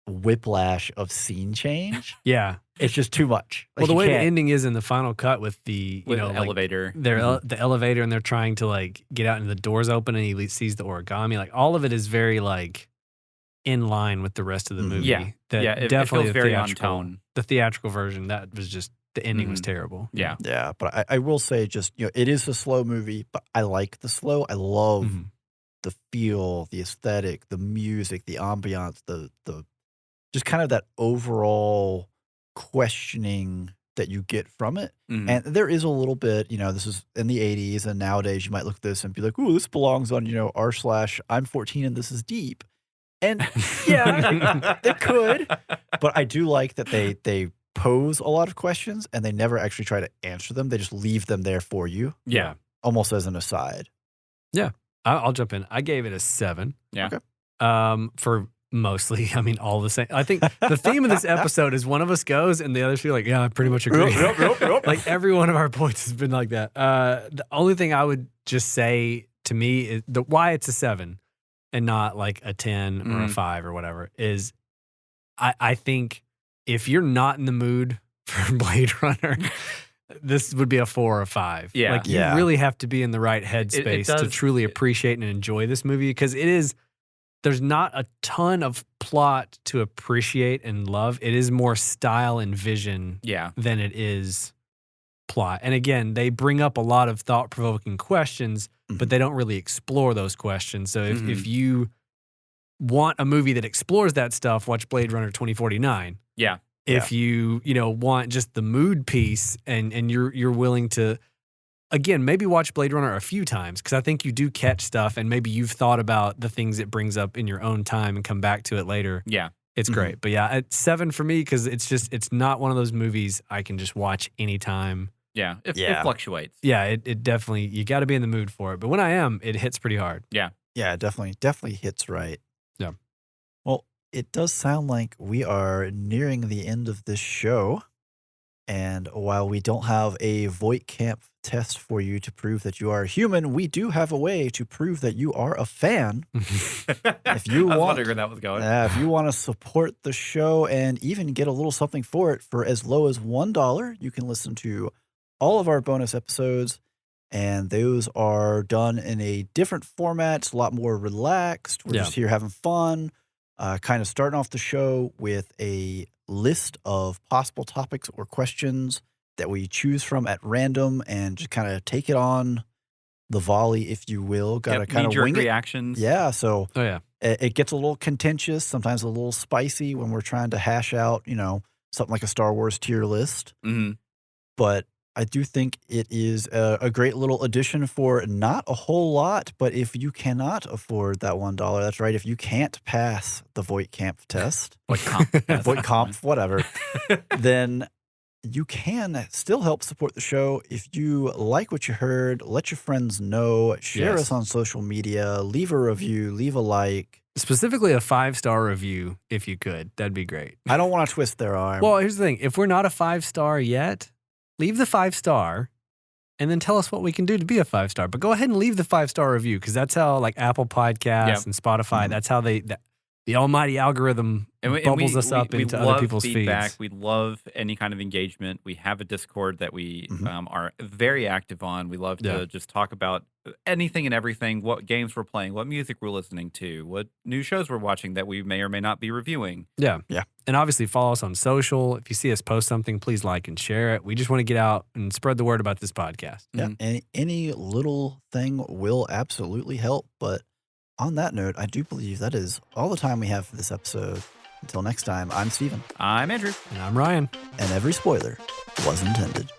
whiplash of scene change.
Yeah.
It's just too much.
Well,
Like,
the
you
way the
can't-
ending is in the final cut with the
With the
like,
elevator.
they're the elevator, and they're trying to like get out, and the doors open, and he sees the origami. Like all of it is very like in line with the rest of the
Mhm.
movie.
Yeah.
That
Yeah, it
definitely
feels
the
very on
theatrical-
tone.
The theatrical version, that was just the ending was
Mhm.
terrible.
Yeah.
Yeah, but I will say, just it is a slow movie, but I like the slow. I love
Mhm.
the feel, the aesthetic, the music, the ambiance, the just kind of that overall questioning that you get from it.
Mhm.
And there is a little bit, this is in the 80s, and nowadays you might look at this and be like, ooh, this belongs on, r/I'm 14 and this is deep. And yeah, it could. But I do like that they pose a lot of questions and they never actually try to answer them. They just leave them there for you,
Yeah.
almost as an aside.
I'll jump in. I gave it a 7.
Yeah.
Okay.
For mostly, I mean, all the same. I think the theme of this episode is one of us goes and the others feel like, yeah, I pretty much agree. Like every one of our points has been like that. The only thing I would just say to me is why it's a 7 and not like a 10 or a
Mhm.
5 or whatever is I think if you're not in the mood for Blade Runner, this would be a 4 or 5.
Yeah.
Like you
Yeah.
really have to be in the right headspace to
does-
truly appreciate and enjoy this movie, because there's not a ton of plot to appreciate and love. It is more style and vision
Yeah.
than it is plot. And again, they bring up a lot of thought-provoking questions, but they don't really explore those questions. So if you want a movie that explores that stuff, watch Blade Runner 2049.
Yeah.
If you want just the mood piece and you're willing to, again, maybe watch Blade Runner a few times, because I think you do catch stuff and maybe you've thought about the things it brings up in your own time and come back to it later.
Yeah.
It's great. But yeah, it's 7 for me because it's not one of those movies I can just watch anytime.
Yeah. It fluctuates.
Yeah, it definitely, you got to be in the mood for it. But when I am, it hits pretty hard.
Yeah.
Yeah, definitely hits right.
Yeah.
Well, it does sound like we are nearing the end of this show. And while we don't have a Voight-Kampff test for you to prove that you are a human, we do have a way to prove that you are a fan. If you
I was
want,
wondering where that was going.
if you want to support the show and even get a little something for it for as low as $1, you can listen to all of our bonus episodes. And those are done in a different format. It's a lot more relaxed. We're just here having fun, kind of starting off the show with a list of possible topics or questions that we choose from at random and just kind of take it on the volley, if you will. Got to kind of wing
reactions.
it. Yeah. So
Oh, yeah.
it gets a little contentious, sometimes a little spicy when we're trying to hash out, something like a Star Wars tier list. But I do think it is a great little addition for not a whole lot, but if you cannot afford that $1, that's right. If you can't pass the Voight-Kampff test, Voight-Kampff, whatever, then you can still help support the show. If you like what you heard, let your friends know, share us on social media, leave a review, leave a like.
Specifically a 5-star review, if you could. That'd be great.
I don't want to twist their arm.
Well, here's the thing. If we're not a 5-star yet, leave the 5-star and then tell us what we can do to be a 5-star. But go ahead and leave the 5-star review, because that's how like Apple Podcasts and Spotify, that's how the almighty algorithm bubbles us up into other people's
feedback.
feeds.
We love any kind of engagement. We have a Discord that we are very active on. We love to just talk about anything and everything, what games we're playing, what music we're listening to, what new shows we're watching that we may or may not be reviewing.
Yeah. And obviously follow us on social. If you see us post something, please like and share it. We just want to get out and spread the word about this podcast.
Yeah, any little thing will absolutely help. But on that note, I do believe that is all the time we have for this episode. Until next time, I'm Steven.
I'm Andrew.
And I'm Ryan.
And every spoiler was intended.